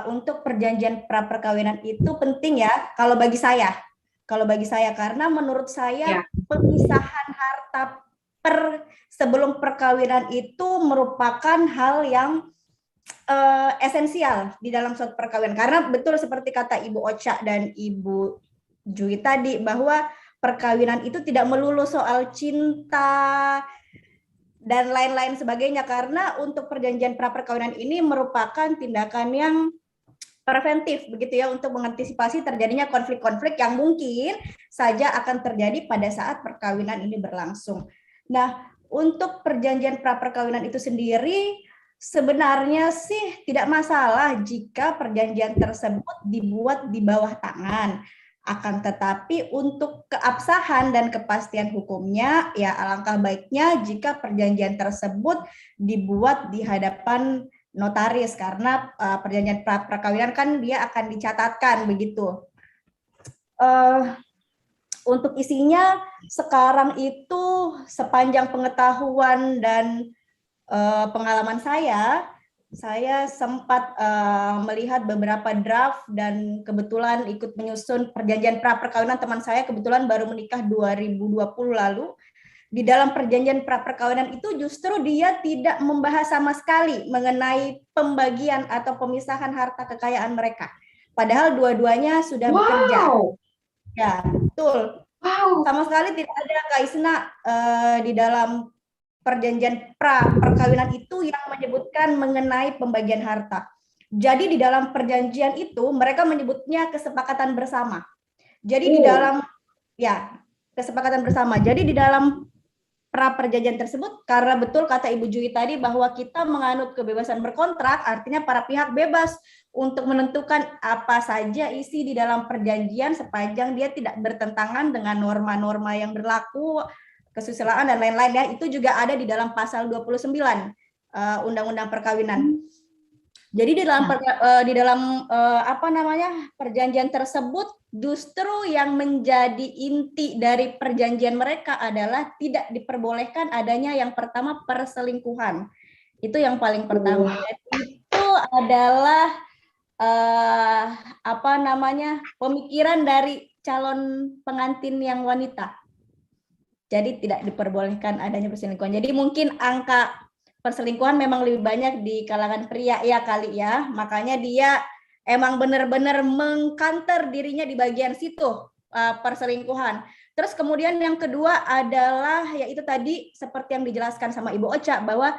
untuk perjanjian pra-perkawinan itu penting ya. Kalau bagi saya, karena menurut saya pemisahan harta sebelum perkawinan itu merupakan hal yang esensial di dalam suatu perkawinan, karena betul seperti kata Ibu Ocha dan Ibu Jui tadi bahwa perkawinan itu tidak melulu soal cinta, dan lain-lain sebagainya, karena untuk perjanjian praperkawinan ini merupakan tindakan yang preventif begitu ya, untuk mengantisipasi terjadinya konflik-konflik yang mungkin saja akan terjadi pada saat perkawinan ini berlangsung. Nah, untuk perjanjian praperkawinan itu sendiri sebenarnya sih tidak masalah jika perjanjian tersebut dibuat di bawah tangan. Akan tetapi untuk keabsahan dan kepastian hukumnya, ya alangkah baiknya jika perjanjian tersebut dibuat di hadapan notaris, karena perjanjian perkawinan kan dia akan dicatatkan begitu. Untuk isinya sekarang itu sepanjang pengetahuan dan pengalaman saya sempat melihat beberapa draft dan kebetulan ikut menyusun perjanjian praperkawinan teman saya, kebetulan baru menikah 2020 lalu. Di dalam perjanjian praperkawinan itu justru dia tidak membahas sama sekali mengenai pembagian atau pemisahan harta kekayaan mereka. Padahal dua-duanya sudah bekerja. Ya, betul. Wow. Sama sekali tidak ada, Kak Isna, di dalam perjanjian praperkawinan itu yang menyebutkan mengenai pembagian harta. Jadi di dalam perjanjian itu mereka menyebutnya kesepakatan bersama. Jadi di dalam kesepakatan bersama. Jadi di dalam praperjanjian tersebut, karena betul kata Ibu Jui tadi bahwa kita menganut kebebasan berkontrak, artinya para pihak bebas untuk menentukan apa saja isi di dalam perjanjian sepanjang dia tidak bertentangan dengan norma-norma yang berlaku, kesusilaan dan lain-lain ya. Itu juga ada di dalam pasal 29 Undang-Undang Perkawinan. Jadi di dalam perjanjian tersebut justru yang menjadi inti dari perjanjian mereka adalah tidak diperbolehkan adanya yang pertama perselingkuhan. Itu yang paling pertama. Jadi itu adalah pemikiran dari calon pengantin yang wanita. Jadi tidak diperbolehkan adanya perselingkuhan. Jadi mungkin angka perselingkuhan memang lebih banyak di kalangan pria ya kali ya. Makanya dia emang benar-benar mengkanter dirinya di bagian situ, perselingkuhan. Terus kemudian yang kedua adalah yaitu tadi seperti yang dijelaskan sama Ibu Ocha bahwa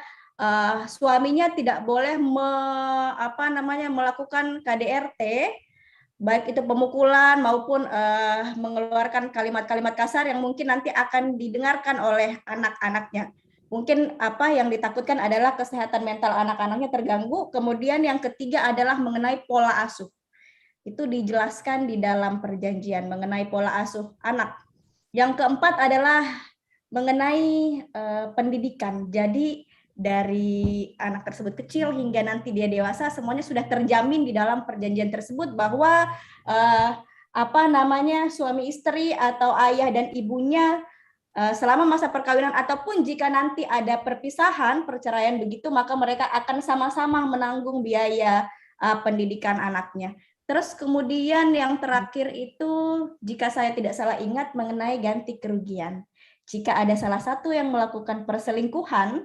suaminya tidak boleh melakukan KDRT, baik itu pemukulan maupun mengeluarkan kalimat-kalimat kasar yang mungkin nanti akan didengarkan oleh anak-anaknya. Mungkin apa yang ditakutkan adalah kesehatan mental anak-anaknya terganggu. Kemudian yang ketiga adalah mengenai pola asuh. Itu dijelaskan di dalam perjanjian mengenai pola asuh anak. Yang keempat adalah mengenai pendidikan. Jadi dari anak tersebut kecil hingga nanti dia dewasa semuanya sudah terjamin di dalam perjanjian tersebut bahwa suami istri atau ayah dan ibunya selama masa perkawinan ataupun jika nanti ada perpisahan, perceraian begitu, maka mereka akan sama-sama menanggung biaya pendidikan anaknya. Terus kemudian yang terakhir itu jika saya tidak salah ingat mengenai ganti kerugian. Jika ada salah satu yang melakukan perselingkuhan,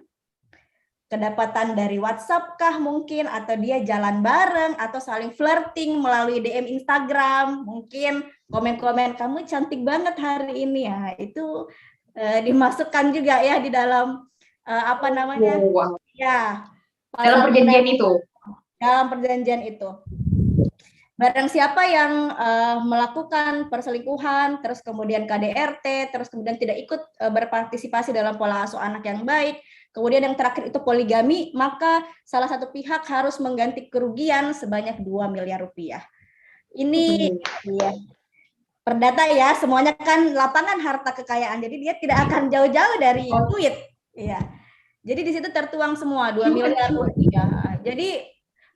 kedapatan dari WhatsApp kah mungkin, atau dia jalan bareng, atau saling flirting melalui DM Instagram, mungkin komen-komen kamu cantik banget hari ini ya, itu dimasukkan juga ya di dalam dalam perjanjian itu. Dalam perjanjian itu. Barang siapa yang melakukan perselingkuhan, terus kemudian KDRT, terus kemudian tidak ikut berpartisipasi dalam pola asuh anak yang baik, kemudian yang terakhir itu poligami, maka salah satu pihak harus mengganti kerugian sebanyak 2 miliar rupiah. Ini ya, perdata ya, semuanya kan lapangan harta kekayaan, jadi dia tidak akan jauh-jauh dari duit. Ya. Jadi di situ tertuang semua 2 miliar rupiah. Jadi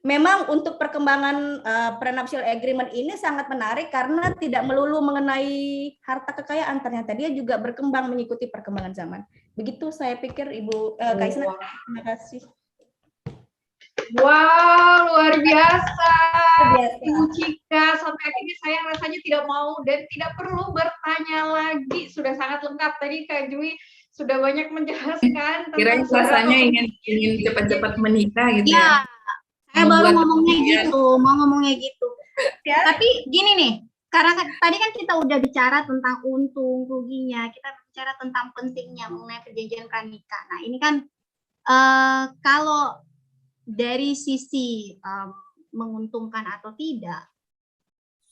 memang untuk perkembangan prenuptial agreement ini sangat menarik karena tidak melulu mengenai harta kekayaan, ternyata dia juga berkembang mengikuti perkembangan zaman. Begitu saya pikir Ibu Kaisna. Terima kasih. Wow, luar biasa. Ibu Cika, sampai akhirnya saya rasanya tidak mau dan tidak perlu bertanya lagi. Sudah sangat lengkap tadi Kak Jui sudah banyak menjelaskan. Kirain rasanya ingin cepat-cepat menikah gitu ya. Saya baru ngomongnya gitu, mau ngomongnya gitu. Ya. Tapi gini nih, Karena tadi kan kita udah bicara tentang untung ruginya, kita bicara tentang pentingnya mengenai perjanjian pranikah. Nah ini kan kalau dari sisi menguntungkan atau tidak,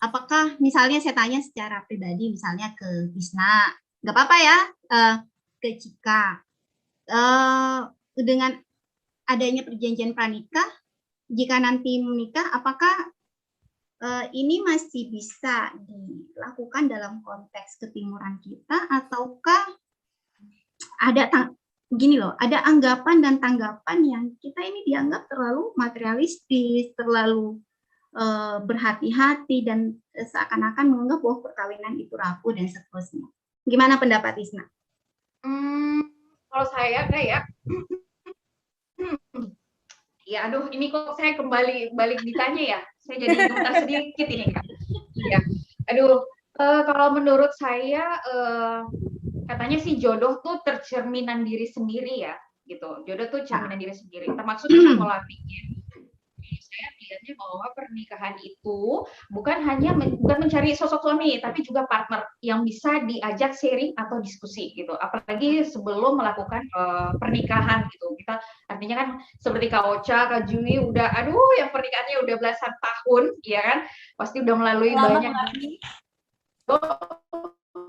apakah misalnya saya tanya secara pribadi, misalnya ke Isna, nggak apa-apa ya, ke Cika, dengan adanya perjanjian pranikah, jika nanti menikah, apakah ini masih bisa dilakukan dalam konteks ketimuran kita, ataukah ada gini loh, ada anggapan dan tanggapan yang kita ini dianggap terlalu materialistis, terlalu berhati-hati, dan seakan-akan menganggap bahwa perkawinan itu rapuh dan seterusnya. Gimana pendapat Isna? Kalau saya kayak ya aduh, ini kok saya balik ditanya ya. Saya jadi gemetar sedikit ini, Kak. Iya. Aduh, kalau menurut saya katanya sih jodoh tuh tercerminan diri sendiri ya, gitu. Jodoh tuh cerminan diri sendiri, termasuk dengan pola pikir. Saya melihatnya bahwa pernikahan itu bukan mencari sosok suami, tapi juga partner yang bisa diajak sharing atau diskusi gitu. Apalagi sebelum melakukan pernikahan gitu. Kita artinya kan seperti Kak Ocha, Kak Jui udah yang pernikahannya udah belasan tahun, ya kan? Pasti udah melalui banyak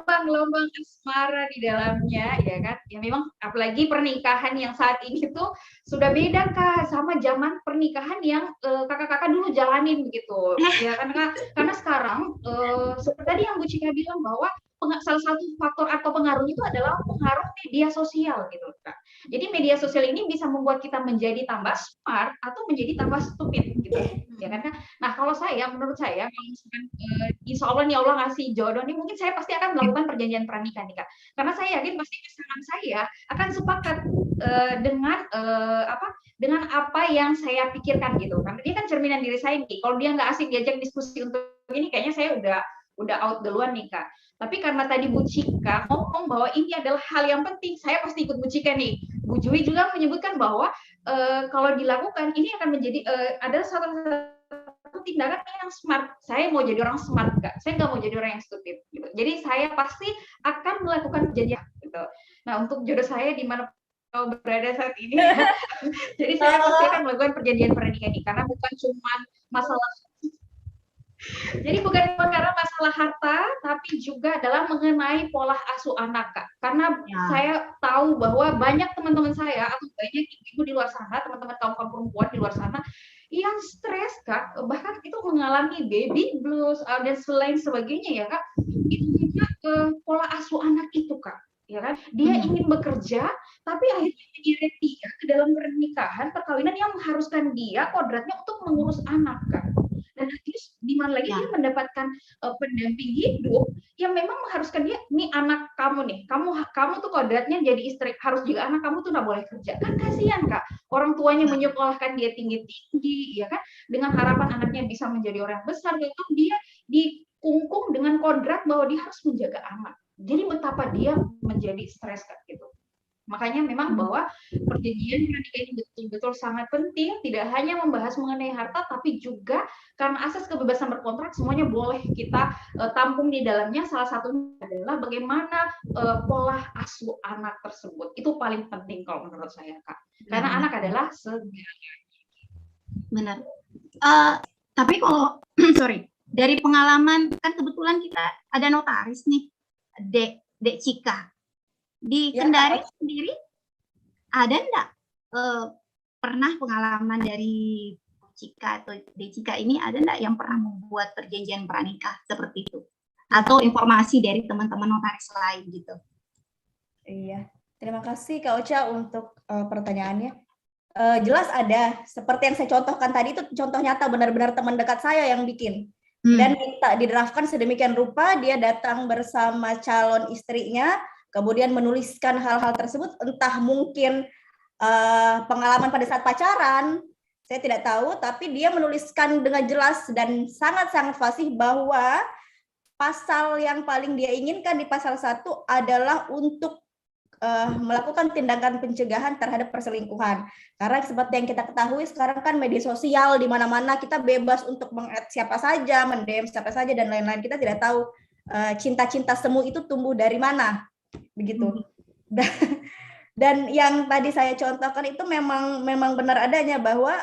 gelombang asmara di dalamnya, ya kan? Ya memang apalagi pernikahan yang saat ini tuh sudah beda Kak sama zaman pernikahan yang kakak-kakak dulu jalanin begitu. Ya kan Kak? Karena sekarang seperti tadi yang Bu Cika bilang bahwa salah satu faktor atau pengaruh itu adalah pengaruh media sosial gitu Kak. Jadi media sosial ini bisa membuat kita menjadi tambah smart atau menjadi tambah stupid gitu. Ya kan? Nah, kalau menurut saya kalau misalkan insya Allah nih Allah ngasih jodoh nih, mungkin saya pasti akan melakukan perjanjian pernikahan nih Kak. Karena saya yakin pasti pasangan saya akan sepakat dengan apa yang saya pikirkan gitu. Karena dia kan cerminan diri saya nih. Kalau dia nggak asik diajak diskusi untuk ini, kayaknya saya udah out duluan nih Kak. Tapi karena tadi Bu Cika ngomong bahwa ini adalah hal yang penting, saya pasti ikut Bu Cika nih. Bu Jui juga menyebutkan bahwa kalau dilakukan ini akan menjadi adalah satu tindakan yang smart. Saya mau jadi orang smart Kak. Saya nggak mau jadi orang yang stupid. Gitu. Jadi saya pasti akan melakukan perjanjian. Gitu. Nah untuk jodoh saya di mana berada saat ini, ya. Jadi saya pasti akan melakukan perjanjian pernikahan ini karena bukan cuma masalah. Jadi bukan karena masalah harta, tapi juga adalah mengenai pola asuh anak, Kak. Karena saya tahu bahwa banyak teman-teman saya atau banyak ibu di luar sana, teman-teman kaum perempuan di luar sana yang stres, Kak, bahkan itu mengalami baby blues dan selain sebagainya ya, Kak. Itu juga pola asuh anak itu, Kak. Ya kan? Dia ingin bekerja, tapi akhirnya menyeret dia ke dalam pernikahan, perkawinan yang mengharuskan dia kodratnya untuk mengurus anak, Kak. Dan akhirnya di mana lagi dia mendapatkan pendamping hidup yang memang mengharuskan dia, nih anak kamu nih, kamu tuh kodratnya jadi istri, harus juga anak kamu tuh nggak boleh kerja. Kan kasihan Kak, orang tuanya menyekolahkan dia tinggi-tinggi, ya kan, dengan harapan anaknya bisa menjadi orang besar, gitu dia dikungkung dengan kodrat bahwa dia harus menjaga anak. Jadi betapa dia menjadi stres Kak gitu. Makanya memang bahwa perjanjian pernikahan ini betul-betul sangat penting, tidak hanya membahas mengenai harta, tapi juga karena asas kebebasan berkontrak semuanya boleh kita tampung di dalamnya. Salah satunya adalah bagaimana pola asuh anak tersebut. Itu paling penting kalau menurut saya Kak. Karena anak adalah segalanya. Benar. Tapi kalau dari pengalaman kan kebetulan kita ada notaris nih, Dek Cika. Di Kendari sendiri ada enggak pernah pengalaman dari Cika atau Dek Cika ini, ada enggak yang pernah membuat perjanjian pranikah seperti itu? Atau informasi dari teman-teman notaris lain gitu? Iya, terima kasih Kak Ocha untuk pertanyaannya. Jelas ada, seperti yang saya contohkan tadi itu contoh nyata, benar-benar teman dekat saya yang bikin. Dan minta didraftkan sedemikian rupa, dia datang bersama calon istrinya, kemudian menuliskan hal-hal tersebut, entah mungkin pengalaman pada saat pacaran, saya tidak tahu, tapi dia menuliskan dengan jelas dan sangat-sangat fasih bahwa pasal yang paling dia inginkan di pasal 1 adalah untuk melakukan tindakan pencegahan terhadap perselingkuhan. Karena seperti yang kita ketahui sekarang kan media sosial di mana-mana kita bebas untuk meng-add siapa saja, mendem siapa saja dan lain-lain. Kita tidak tahu cinta-cinta semu itu tumbuh dari mana, begitu. Dan yang tadi saya contohkan itu memang benar adanya bahwa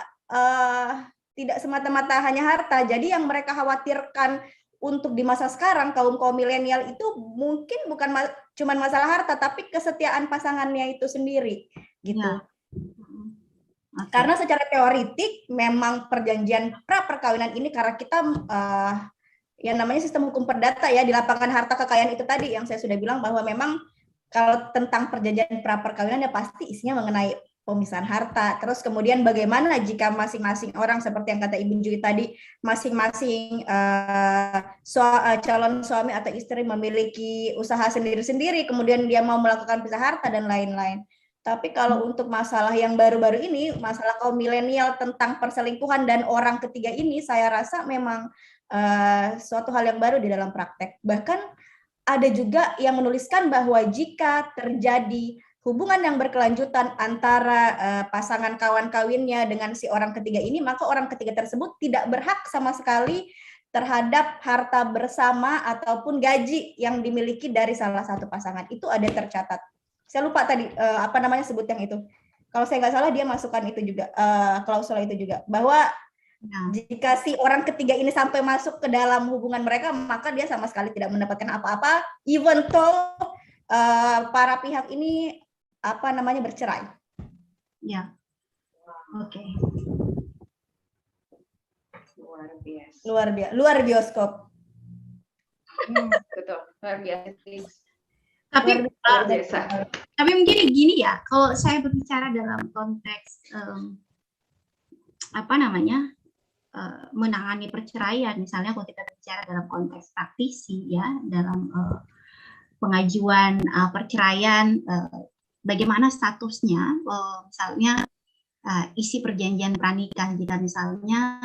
tidak semata-mata hanya harta. Jadi yang mereka khawatirkan untuk di masa sekarang kaum milenial itu mungkin bukan cuma masalah harta, tapi kesetiaan pasangannya itu sendiri, gitu. Ya. Okay. Karena secara teoritik memang perjanjian pra perkawinan ini karena kita yang namanya sistem hukum perdata ya di lapangan harta kekayaan itu tadi yang saya sudah bilang bahwa memang kalau tentang perjanjian pra perkawinan ya pasti isinya mengenai pemisahan harta. Terus kemudian bagaimana jika masing-masing orang seperti yang kata Ibu Jui tadi, masing-masing calon suami atau istri memiliki usaha sendiri-sendiri, kemudian dia mau melakukan pisah harta dan lain-lain. Tapi kalau untuk masalah yang baru-baru ini, masalah kaum milenial tentang perselingkuhan dan orang ketiga ini, saya rasa memang suatu hal yang baru di dalam praktek. Bahkan ada juga yang menuliskan bahwa jika terjadi hubungan yang berkelanjutan antara pasangan kawan kawinnya dengan si orang ketiga ini, maka orang ketiga tersebut tidak berhak sama sekali terhadap harta bersama ataupun gaji yang dimiliki dari salah satu pasangan. Itu ada tercatat. Saya lupa tadi apa namanya sebut yang itu. Kalau saya nggak salah dia masukkan itu juga, klausul itu juga. Bahwa jika si orang ketiga ini sampai masuk ke dalam hubungan mereka, maka dia sama sekali tidak mendapatkan apa-apa, even though para pihak ini bercerai. Ya, oke. Luar bioskop. Betul, luar biasa. Tapi mungkin gini ya, kalau saya berbicara dalam konteks menangani perceraian, misalnya kalau kita bicara dalam konteks praktisi ya, dalam pengajuan perceraian. Bagaimana statusnya, misalnya isi perjanjian pranikah jika misalnya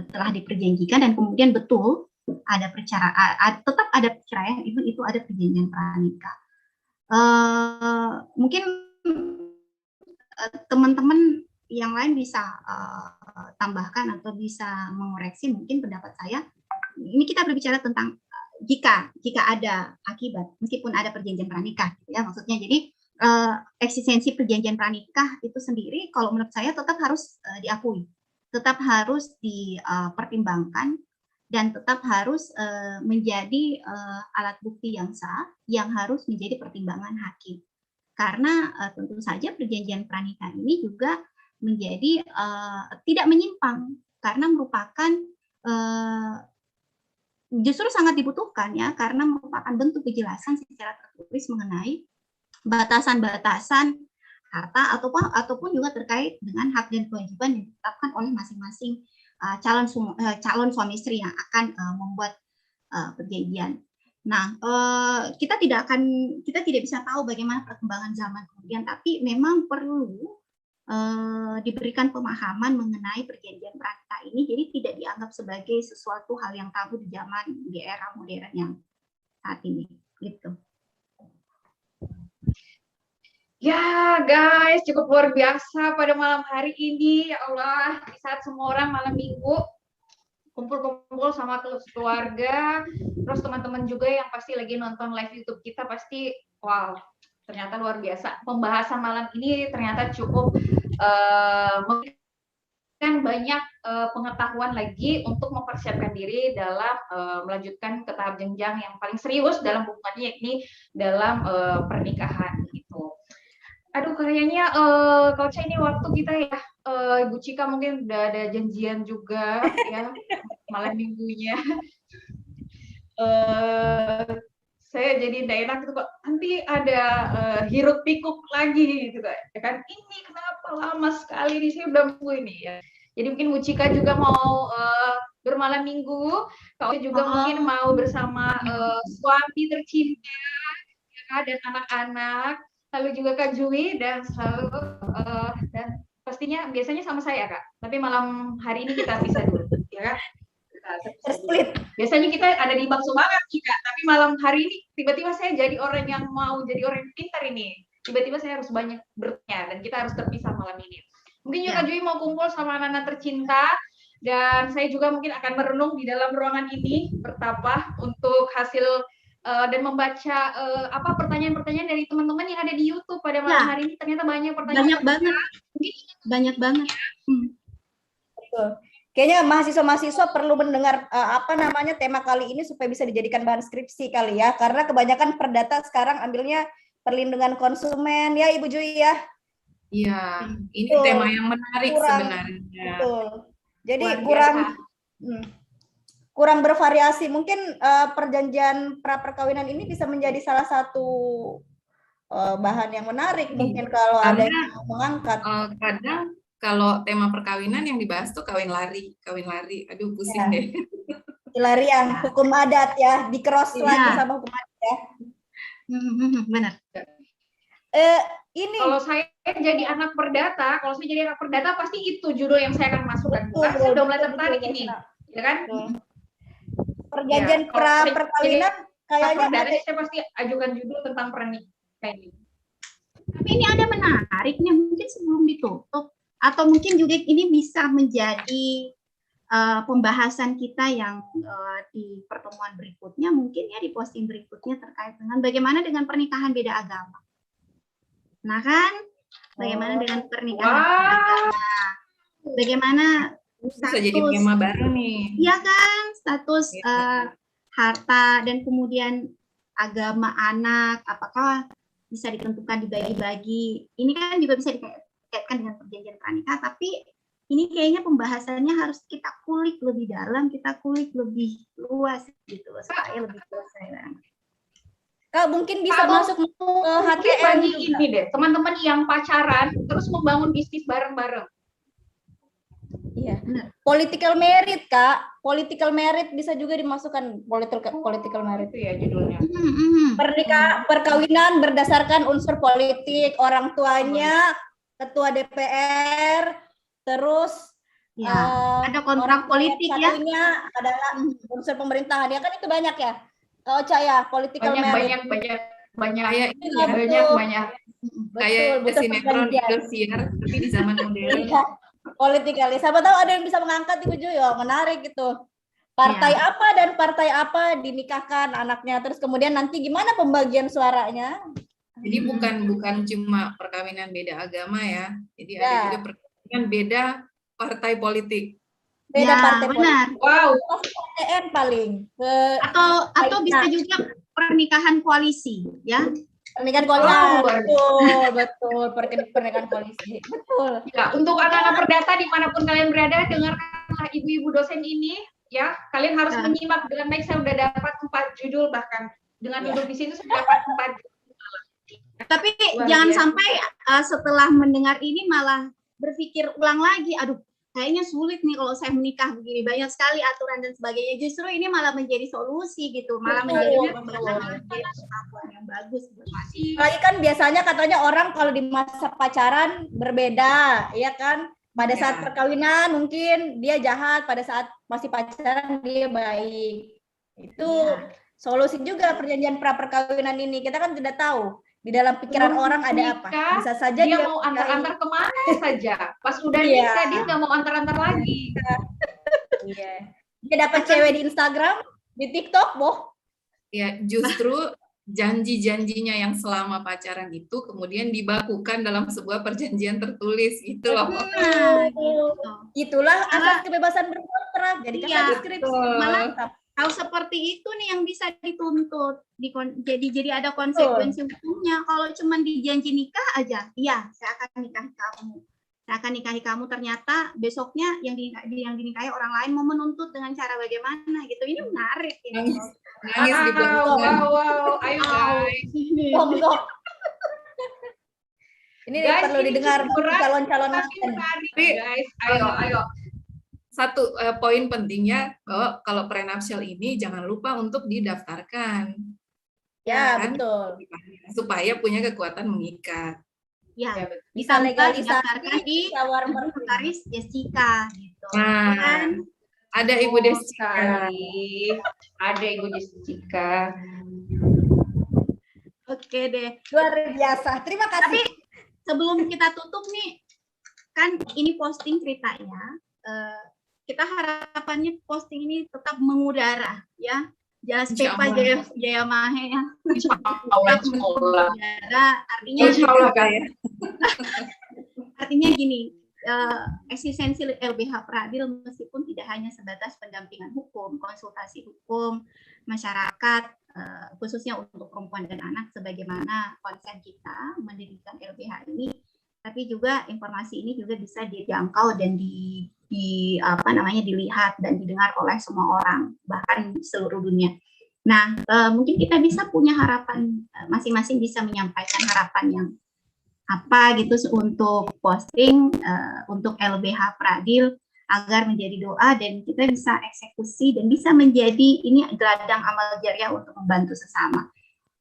telah diperjanjikan dan kemudian betul ada tetap ada perceraian, itu ada perjanjian pranikah. Mungkin teman-teman yang lain bisa tambahkan atau bisa mengoreksi mungkin pendapat saya. Ini kita berbicara tentang jika ada akibat, meskipun ada perjanjian pranikah, ya maksudnya. Jadi eksistensi perjanjian pranikah itu sendiri kalau menurut saya tetap harus diakui, tetap harus dipertimbangkan dan tetap harus menjadi alat bukti yang sah yang harus menjadi pertimbangan hakim. Karena tentu saja perjanjian pranikah ini juga menjadi tidak menyimpang karena merupakan justru sangat dibutuhkan ya, karena merupakan bentuk kejelasan secara tertulis mengenai batasan-batasan harta ataupun juga terkait dengan hak dan kewajiban yang ditetapkan oleh masing-masing calon suami istri yang akan membuat perjanjian. Nah, kita tidak bisa tahu bagaimana perkembangan zaman kemudian, tapi memang perlu diberikan pemahaman mengenai perjanjian pranikah ini, jadi tidak dianggap sebagai sesuatu hal yang tabu di era modern yang saat ini, gitu. Ya guys, cukup luar biasa pada malam hari ini. Ya Allah, di saat semua orang malam minggu kumpul-kumpul sama keluarga, terus teman-teman juga yang pasti lagi nonton live YouTube kita pasti, wow, ternyata luar biasa. Pembahasan malam ini ternyata cukup memberikan banyak pengetahuan lagi untuk mempersiapkan diri dalam melanjutkan ke tahap jenjang yang paling serius dalam hubungannya, yakni dalam pernikahan gitu. Aduh, kayaknya Coach, ini waktu kita ya, Ibu Cika mungkin udah ada janjian juga ya malam minggunya. Saya jadi tidak enak gitu kok. Nanti ada hiruk pikuk lagi gitu kan. Ini kenapa lama sekali di sini udah minggu ini ya. Jadi mungkin Bu Cika juga mau bermalam minggu, Coach juga mungkin mau bersama suami tercinta ya, dan anak-anak. Lalu juga Kak Jui dan selalu dan pastinya biasanya sama saya Kak, tapi malam hari ini kita bisa dulu ya Kak. Split. Biasanya kita ada di bak semangat nih Kak, tapi malam hari ini tiba-tiba saya jadi orang yang mau jadi orang yang pintar ini. Tiba-tiba saya harus banyak bertanya dan kita harus terpisah malam ini. Mungkin juga Jui mau kumpul sama anak-anak tercinta dan saya juga mungkin akan merenung di dalam ruangan ini bertapa untuk hasil dan membaca pertanyaan-pertanyaan dari teman-teman yang ada di YouTube pada malam hari ini. Ternyata banyak pertanyaan. Banyak banget. Betul. Kayaknya mahasiswa-mahasiswa perlu mendengar tema kali ini supaya bisa dijadikan bahan skripsi kali ya. Karena kebanyakan perdata sekarang ambilnya perlindungan konsumen ya Ibu Jui ya. Iya, ini Betul. tema yang menarik sebenarnya. Betul. Jadi Luar kurang bervariasi. Mungkin perjanjian pra perkawinan ini bisa menjadi salah satu bahan yang menarik mungkin kalau ada yang mengangkat. Kadang kalau tema perkawinan yang dibahas tuh kawin lari. Aduh pusing deh. Pelarian hukum adat ya, di-cross lagi sama hukum adat ya. Benar. Ini kalau saya jadi anak perdata, pasti itu judul yang saya akan masukkan. Saya udah mulai tertarik ini, ya kan? Perjanjian pra perkawinan kayaknya perdata saya pasti ajukan judul tentang pernikahan ini. Tapi ini ada menariknya mungkin sebelum ditutup atau mungkin juga ini bisa menjadi pembahasan kita yang di pertemuan berikutnya, mungkin ya di posting berikutnya terkait dengan bagaimana dengan pernikahan beda agama. Nah kan, bagaimana dengan pernikahan beda agama? Bagaimana bisa jadi tema baru nih. Iya kan, status harta dan kemudian agama anak, apakah bisa ditentukan dibagi-bagi? Ini kan juga bisa dikaitkan dengan perjanjian pranikah, tapi ini kayaknya pembahasannya harus kita kulik lebih dalam, kita kulik lebih luas gitu, supaya lebih selesai. Kak mungkin bisa masuk ke HTM bagi ini deh, teman-teman yang pacaran terus membangun bisnis bareng-bareng. Iya. Political merit Kak, political merit bisa juga dimasukkan political merit itu ya judulnya. Perkawinan berdasarkan unsur politik, orang tuanya ketua DPR, terus ada kontrak politik ya. Adalah unsur pemerintahan ya kan itu banyak ya. Kak Ocha ya, political merit. Banyak. Kayak sinetron Indosiar, tapi di zaman modern. Politikal. Siapa tahu ada yang bisa mengangkat Ibu Ju ya, menarik gitu. Partai apa dan partai apa dinikahkan anaknya, terus kemudian nanti gimana pembagian suaranya? Jadi bukan cuma perkawinan beda agama ya. Jadi ada juga perkawinan beda partai politik. Beda partai benar. politik. Wow. PTN paling. Atau bisa juga pernikahan koalisi ya. Pernikahan koalisi. Betul. Pernikahan koalisi. Betul. Ya, untuk anak-anak perdata dimanapun kalian berada, dengarkanlah ibu-ibu dosen ini. Ya, kalian harus menyimak dengan baik. Saya sudah dapat 4 judul bahkan dengan duduk di sini sudah dapat 4 judul. Tapi jangan sampai setelah mendengar ini malah berpikir ulang lagi, aduh kayaknya sulit nih kalau saya menikah begini, banyak sekali aturan dan sebagainya. Justru ini malah menjadi solusi gitu, malah menjadi pembahasan yang bagus. Lagi kan biasanya katanya orang kalau di masa pacaran berbeda, ya kan? Pada saat perkawinan mungkin dia jahat, pada saat masih pacaran dia baik. Itu solusi juga perjanjian pra perkawinan ini. Kita kan tidak tahu di dalam pikiran orang ada apa. Bisa saja dia mau antar-antar kemana saja. Pas udah nikah dia nggak mau antar-antar lagi. Dia dapat cewek di Instagram, di TikTok, boh. Ya, justru janji-janjinya yang selama pacaran itu kemudian dibakukan dalam sebuah perjanjian tertulis gitu loh. Itulah asas kebebasan berkontrak. Jadi kan deskripsi malah hal seperti itu nih yang bisa dituntut. Jadi ada konsekuensi hukumnya. Kalau cuma dijanji nikah aja, iya saya akan nikahi kamu. Saya akan nikahi kamu, ternyata besoknya yang dinikahi orang lain mau menuntut dengan cara bagaimana gitu. Ini menarik ini. Nangis di belakang. Wow, ayo guys. Ini perlu didengar calon-calon guys. Ayo. Satu poin pentingnya bahwa kalau prenuptial ini jangan lupa untuk didaftarkan. Ya, betul. Supaya punya kekuatan mengikat. Ya, bisa legalisasi di Notaris Jessica gitu. Nah, Ada Ibu Destika. sekali. Ada Ibu Destika. Oke deh. Luar biasa. Terima kasih. Tapi sebelum kita tutup nih, kan ini posting ceritanya. Kita harapannya posting ini tetap mengudara, ya. Jas Insya Pepa Allah. Jaya Mahe ya. Insya Allah, Tetap insya Allah. mengudara. Insya Allah, Kak, ya. Artinya gini, eksistensi LBH Pradil meskipun tidak hanya sebatas pendampingan hukum, konsultasi hukum, masyarakat, khususnya untuk perempuan dan anak, sebagaimana konsen kita mendirikan LBH ini, tapi juga informasi ini juga bisa dijangkau dan dilihat dan didengar oleh semua orang, bahkan di seluruh dunia. Nah, mungkin kita bisa punya harapan, masing-masing bisa menyampaikan harapan yang apa gitu untuk posting untuk LBH Pradil agar menjadi doa dan kita bisa eksekusi dan bisa menjadi ini ladang amal jariah untuk membantu sesama.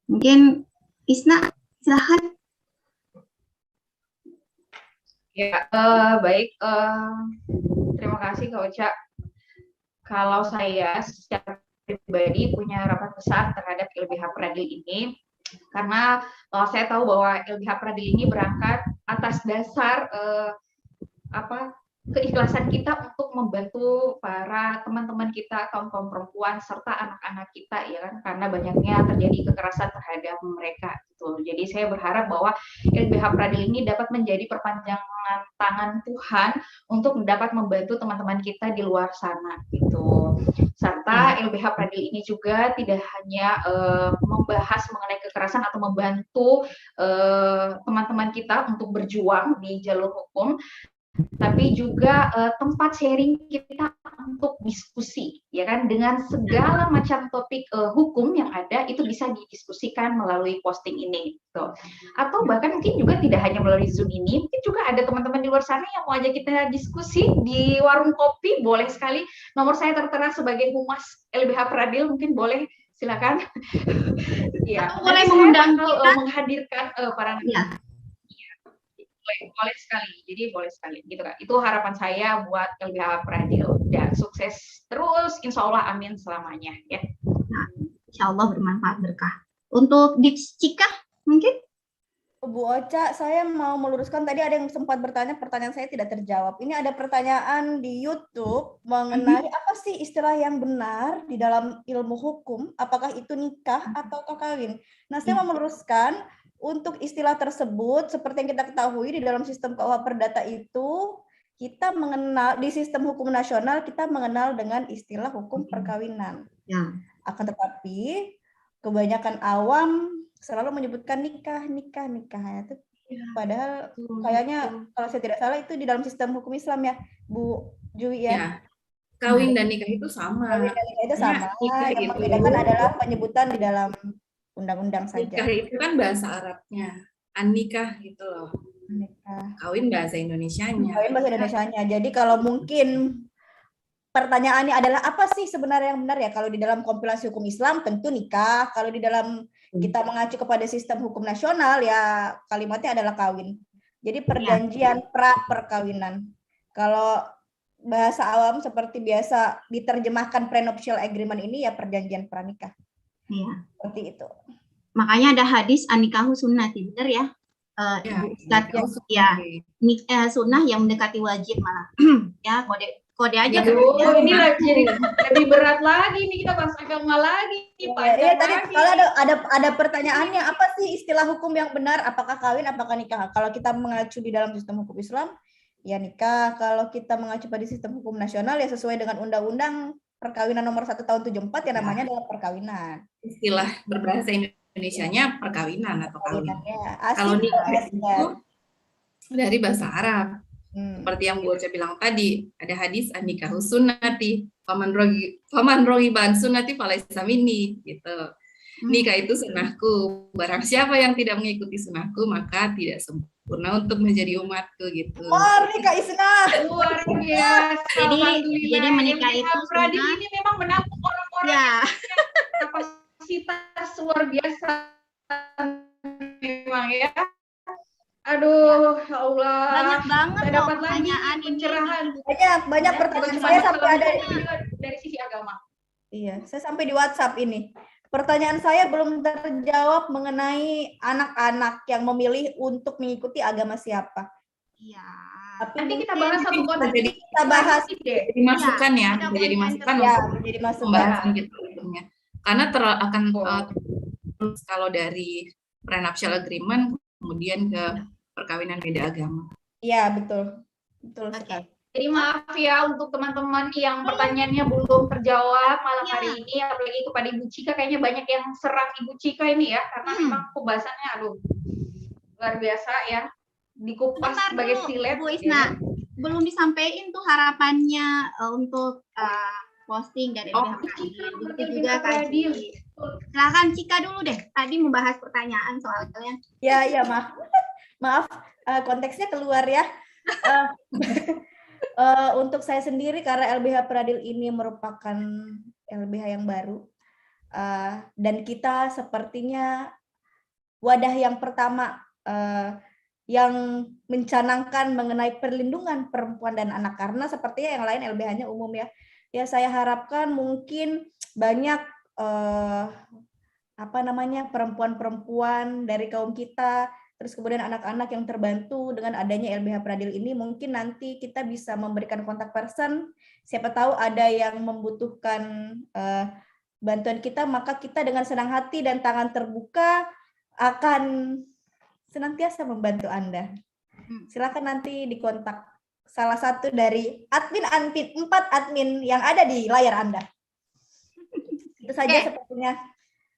Mungkin Isna silahkan. Ya, baik. Terima kasih Kak Ocha. Kalau saya secara pribadi punya harapan besar terhadap LBH Pradil ini, karena saya tahu bahwa LBH Pradil ini berangkat atas dasar keikhlasan kita untuk membantu para teman-teman kita, kaum-kaum perempuan serta anak-anak kita, ya kan, karena banyaknya terjadi kekerasan terhadap mereka gitu. Jadi saya berharap bahwa LBH Pradil ini dapat menjadi perpanjangan tangan Tuhan untuk dapat membantu teman-teman kita di luar sana gitu. Serta LBH Pradil ini juga tidak hanya membahas mengenai kekerasan atau membantu teman-teman kita untuk berjuang di jalur hukum, tapi juga tempat sharing kita untuk diskusi, ya kan, dengan segala macam topik hukum yang ada itu bisa didiskusikan melalui posting ini, gitu. Atau bahkan mungkin juga tidak hanya melalui Zoom ini, mungkin juga ada teman-teman di luar sana yang mau ajak kita diskusi di warung kopi, boleh sekali. Nomor saya tertera sebagai Humas LBH Pradil, mungkin boleh, silakan. Ya, boleh mengundang kita menghadirkan para boleh sekali, jadi boleh sekali gitu Kak. Itu harapan saya buat LBH Pradil dan sukses terus, insya Allah, amin selamanya ya. Nah, insya Allah bermanfaat berkah. Untuk Dicika mungkin? Bu Ocha, saya mau meluruskan tadi ada yang sempat bertanya, pertanyaan saya tidak terjawab. Ini ada pertanyaan di YouTube mengenai apa sih istilah yang benar di dalam ilmu hukum, apakah itu nikah atau kawin. Nah, saya mau meluruskan, untuk istilah tersebut, seperti yang kita ketahui di dalam sistem KUH Perdata itu, kita mengenal di sistem hukum nasional kita mengenal dengan istilah hukum perkawinan. Ya. Akan tetapi kebanyakan awam selalu menyebutkan nikah. Padahal kayaknya kalau saya tidak salah itu di dalam sistem hukum Islam ya, Bu Jui ya. Ya. Kawin dan nikah itu sama. Kawin dan nikah itu sama. Nikah Yang itu membedakan adalah penyebutan di dalam undang-undang saja. nikah itu kan bahasa Arabnya, an-nikah gitu loh. Nikah. Kawin bahasa Indonesianya. Kawin bahasa Indonesianya. Jadi kalau mungkin pertanyaannya adalah apa sih sebenarnya yang benar ya? Kalau di dalam kompilasi hukum Islam tentu nikah. Kalau di dalam kita mengacu kepada sistem hukum nasional ya kalimatnya adalah kawin. Jadi perjanjian pra perkawinan. Kalau bahasa awam seperti biasa diterjemahkan prenuptial agreement ini ya perjanjian pranikah. Iya. Seperti itu. Makanya ada hadis an-nikahu sunnati, benar ya? Sunnah yang mendekati wajib malah. Ya, kode aja. Ini lagi jadi berat lagi nih, kita bahas agama lagi. Iya, tadi kalau ada pertanyaannya apa sih istilah hukum yang benar? Apakah kawin, apakah nikah? Kalau kita mengacu di dalam sistem hukum Islam, ya nikah. Kalau kita mengacu pada sistem hukum nasional ya sesuai dengan undang-undang perkawinan nomor 1 tahun 74 yang namanya adalah perkawinan. Istilah berbahasa Indonesianya perkawinan atau kawin. Kalau nikah itu dari bahasa Arab. Seperti yang Bu Ocha bilang tadi, ada hadis an-nikahu sunnati, faman raghiba an sunnati falaysa minni gitu. Nikah itu sunnahku. Barang siapa yang tidak mengikuti sunnahku maka tidak sempurna untuk menjadi umatku gitu. Wah, Kak Isna. Luar biasa. Jadi menikah itu Pradil ini memang menampung orang-orang yang kapasitas luar biasa memang ya. Aduh, ya Allah. Banyak banget dapat pertanyaan pencerahan. Banyak pertanyaan saya sampai ada saya sampai di WhatsApp ini. Pertanyaan saya belum terjawab mengenai anak-anak yang memilih untuk mengikuti agama siapa. Iya. Tapi Nanti kita mungkin bahas satu konteks. jadi kita bahas deh. jadi masukan ya, ada menjadi poin masukan yang ya, untuk menjadi masukan. pembahasan kita sebelumnya. Karena akan Betul. terus kalau dari prenuptial agreement kemudian ke perkawinan beda agama. Iya, betul. Betul Oke. sekali. Jadi maaf ya untuk teman-teman yang pertanyaannya belum terjawab malam Iya. hari ini, apalagi kepada Ibu Cika, kayaknya banyak yang serang Ibu Cika ini ya, karena memang pembahasannya luar biasa ya, dikupas Bentar sebagai dulu, silet. Bu gitu Isna. ya. Belum disampaikan tuh harapannya untuk posting dari LBH Pradil. Begitu juga Kak Pradil. Ci. Silakan Cika dulu deh. Tadi membahas pertanyaan soalnya. Ya, maaf. Maaf, konteksnya keluar ya. Untuk saya sendiri, karena LBH Pradil ini merupakan LBH yang baru, dan kita sepertinya wadah yang pertama yang mencanangkan mengenai perlindungan perempuan dan anak, karena sepertinya yang lain LBH-nya umum ya. Ya, saya harapkan mungkin banyak perempuan-perempuan dari kaum kita, terus kemudian anak-anak yang terbantu dengan adanya LBH Pradil ini. Mungkin nanti kita bisa memberikan kontak person, siapa tahu ada yang membutuhkan bantuan kita, maka kita dengan senang hati dan tangan terbuka akan senantiasa membantu Anda. Silakan nanti dikontak salah satu dari admin 4 admin yang ada di layar Anda. Itu saja sepertinya.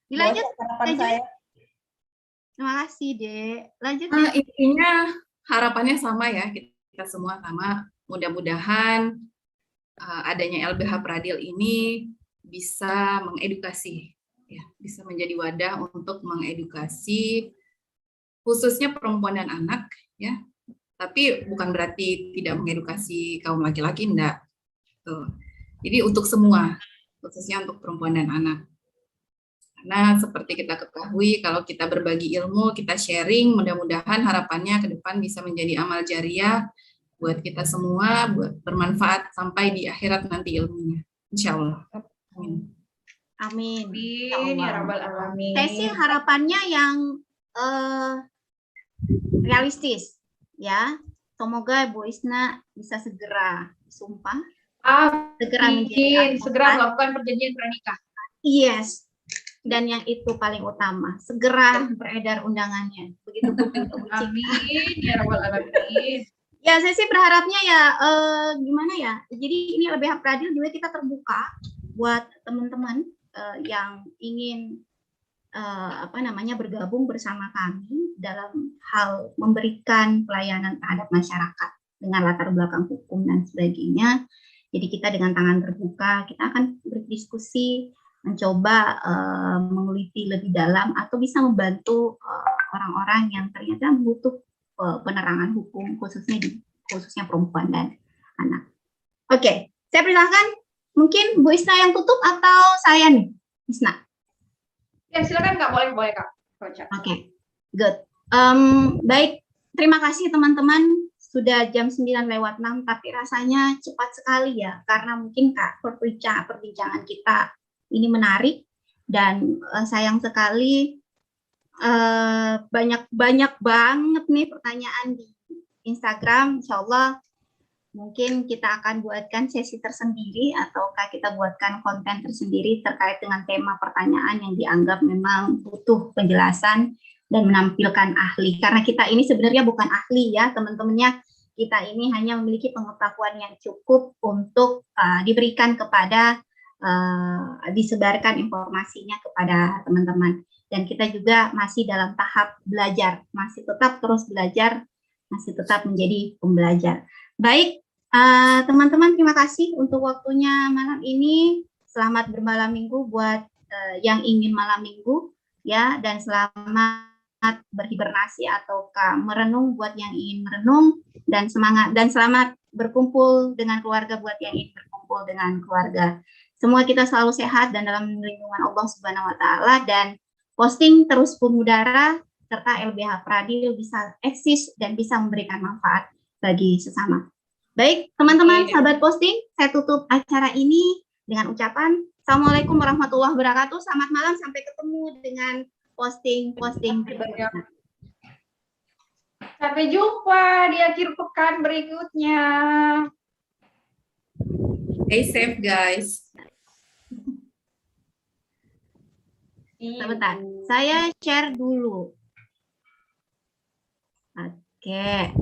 Dilanjut, harapan lanjut. saya. Terima kasih, Dek. Lanjut, Nah, Dek. intinya harapannya sama ya, kita semua sama. Mudah-mudahan adanya LBH Pradil ini bisa mengedukasi, ya, bisa menjadi wadah untuk mengedukasi khususnya perempuan dan anak, ya. Tapi bukan berarti tidak mengedukasi kaum laki-laki, enggak. Tuh. Jadi untuk semua, khususnya untuk perempuan dan anak. Karena seperti kita ketahui, kalau kita berbagi ilmu, kita sharing, mudah-mudahan harapannya ke depan bisa menjadi amal jariah buat kita semua, buat bermanfaat sampai di akhirat nanti ilmunya. Insya Allah. Amin. Amin. Amin ya rabbal alamin. Saya sih harapannya yang realistis, ya. Semoga Bu Isna bisa segera disumpah, segera menjadi Amin. Segera melakukan perjanjian pranikah. Yes. Dan yang itu paling utama, segera beredar undangannya. Begitu pun untuk Bu Cika. Amin ya rabbal alamin. Ya, saya sih berharapnya ya gimana ya. Jadi ini LBH Pradil juga kita terbuka buat teman-teman yang ingin bergabung bersama kami dalam hal memberikan pelayanan terhadap masyarakat dengan latar belakang hukum dan sebagainya. Jadi kita dengan tangan terbuka, kita akan berdiskusi, mencoba meneliti lebih dalam atau bisa membantu orang-orang yang ternyata butuh penerangan hukum khususnya perempuan dan anak. Oke, saya persilahkan mungkin Bu Isna yang tutup atau saya nih, Isna? Ya silakan Kak, boleh Kak. Oke, good. Baik, terima kasih teman-teman. Sudah jam 9:06, tapi rasanya cepat sekali ya, karena mungkin Kak perbincangan kita ini menarik dan sayang sekali banyak banget nih pertanyaan di Instagram. Insya Allah mungkin kita akan buatkan sesi tersendiri ataukah kita buatkan konten tersendiri terkait dengan tema pertanyaan yang dianggap memang butuh penjelasan dan menampilkan ahli. Karena kita ini sebenarnya bukan ahli ya teman-temannya, kita ini hanya memiliki pengetahuan yang cukup untuk diberikan kepada disebarkan informasinya kepada teman-teman. Dan kita juga masih dalam tahap belajar, masih tetap terus belajar, masih tetap menjadi pembelajar. Baik, teman-teman, terima kasih untuk waktunya malam ini. Selamat bermalam minggu buat yang ingin malam minggu, ya, dan selamat berhibernasi ataukah merenung buat yang ingin merenung, dan semangat dan selamat berkumpul dengan keluarga buat yang ingin berkumpul dengan keluarga. Semua kita selalu sehat dan dalam lindungan Allah Subhanahu wa Ta'ala, dan posting terus mengudara serta LBH Pradil bisa eksis dan bisa memberikan manfaat bagi sesama. Baik, teman-teman, sahabat posting, saya tutup acara ini dengan ucapan Assalamualaikum warahmatullahi wabarakatuh. Selamat malam, sampai ketemu dengan posting-posting berikutnya. Sampai jumpa di akhir pekan berikutnya. Stay safe guys. Sebentar, saya share dulu. Oke.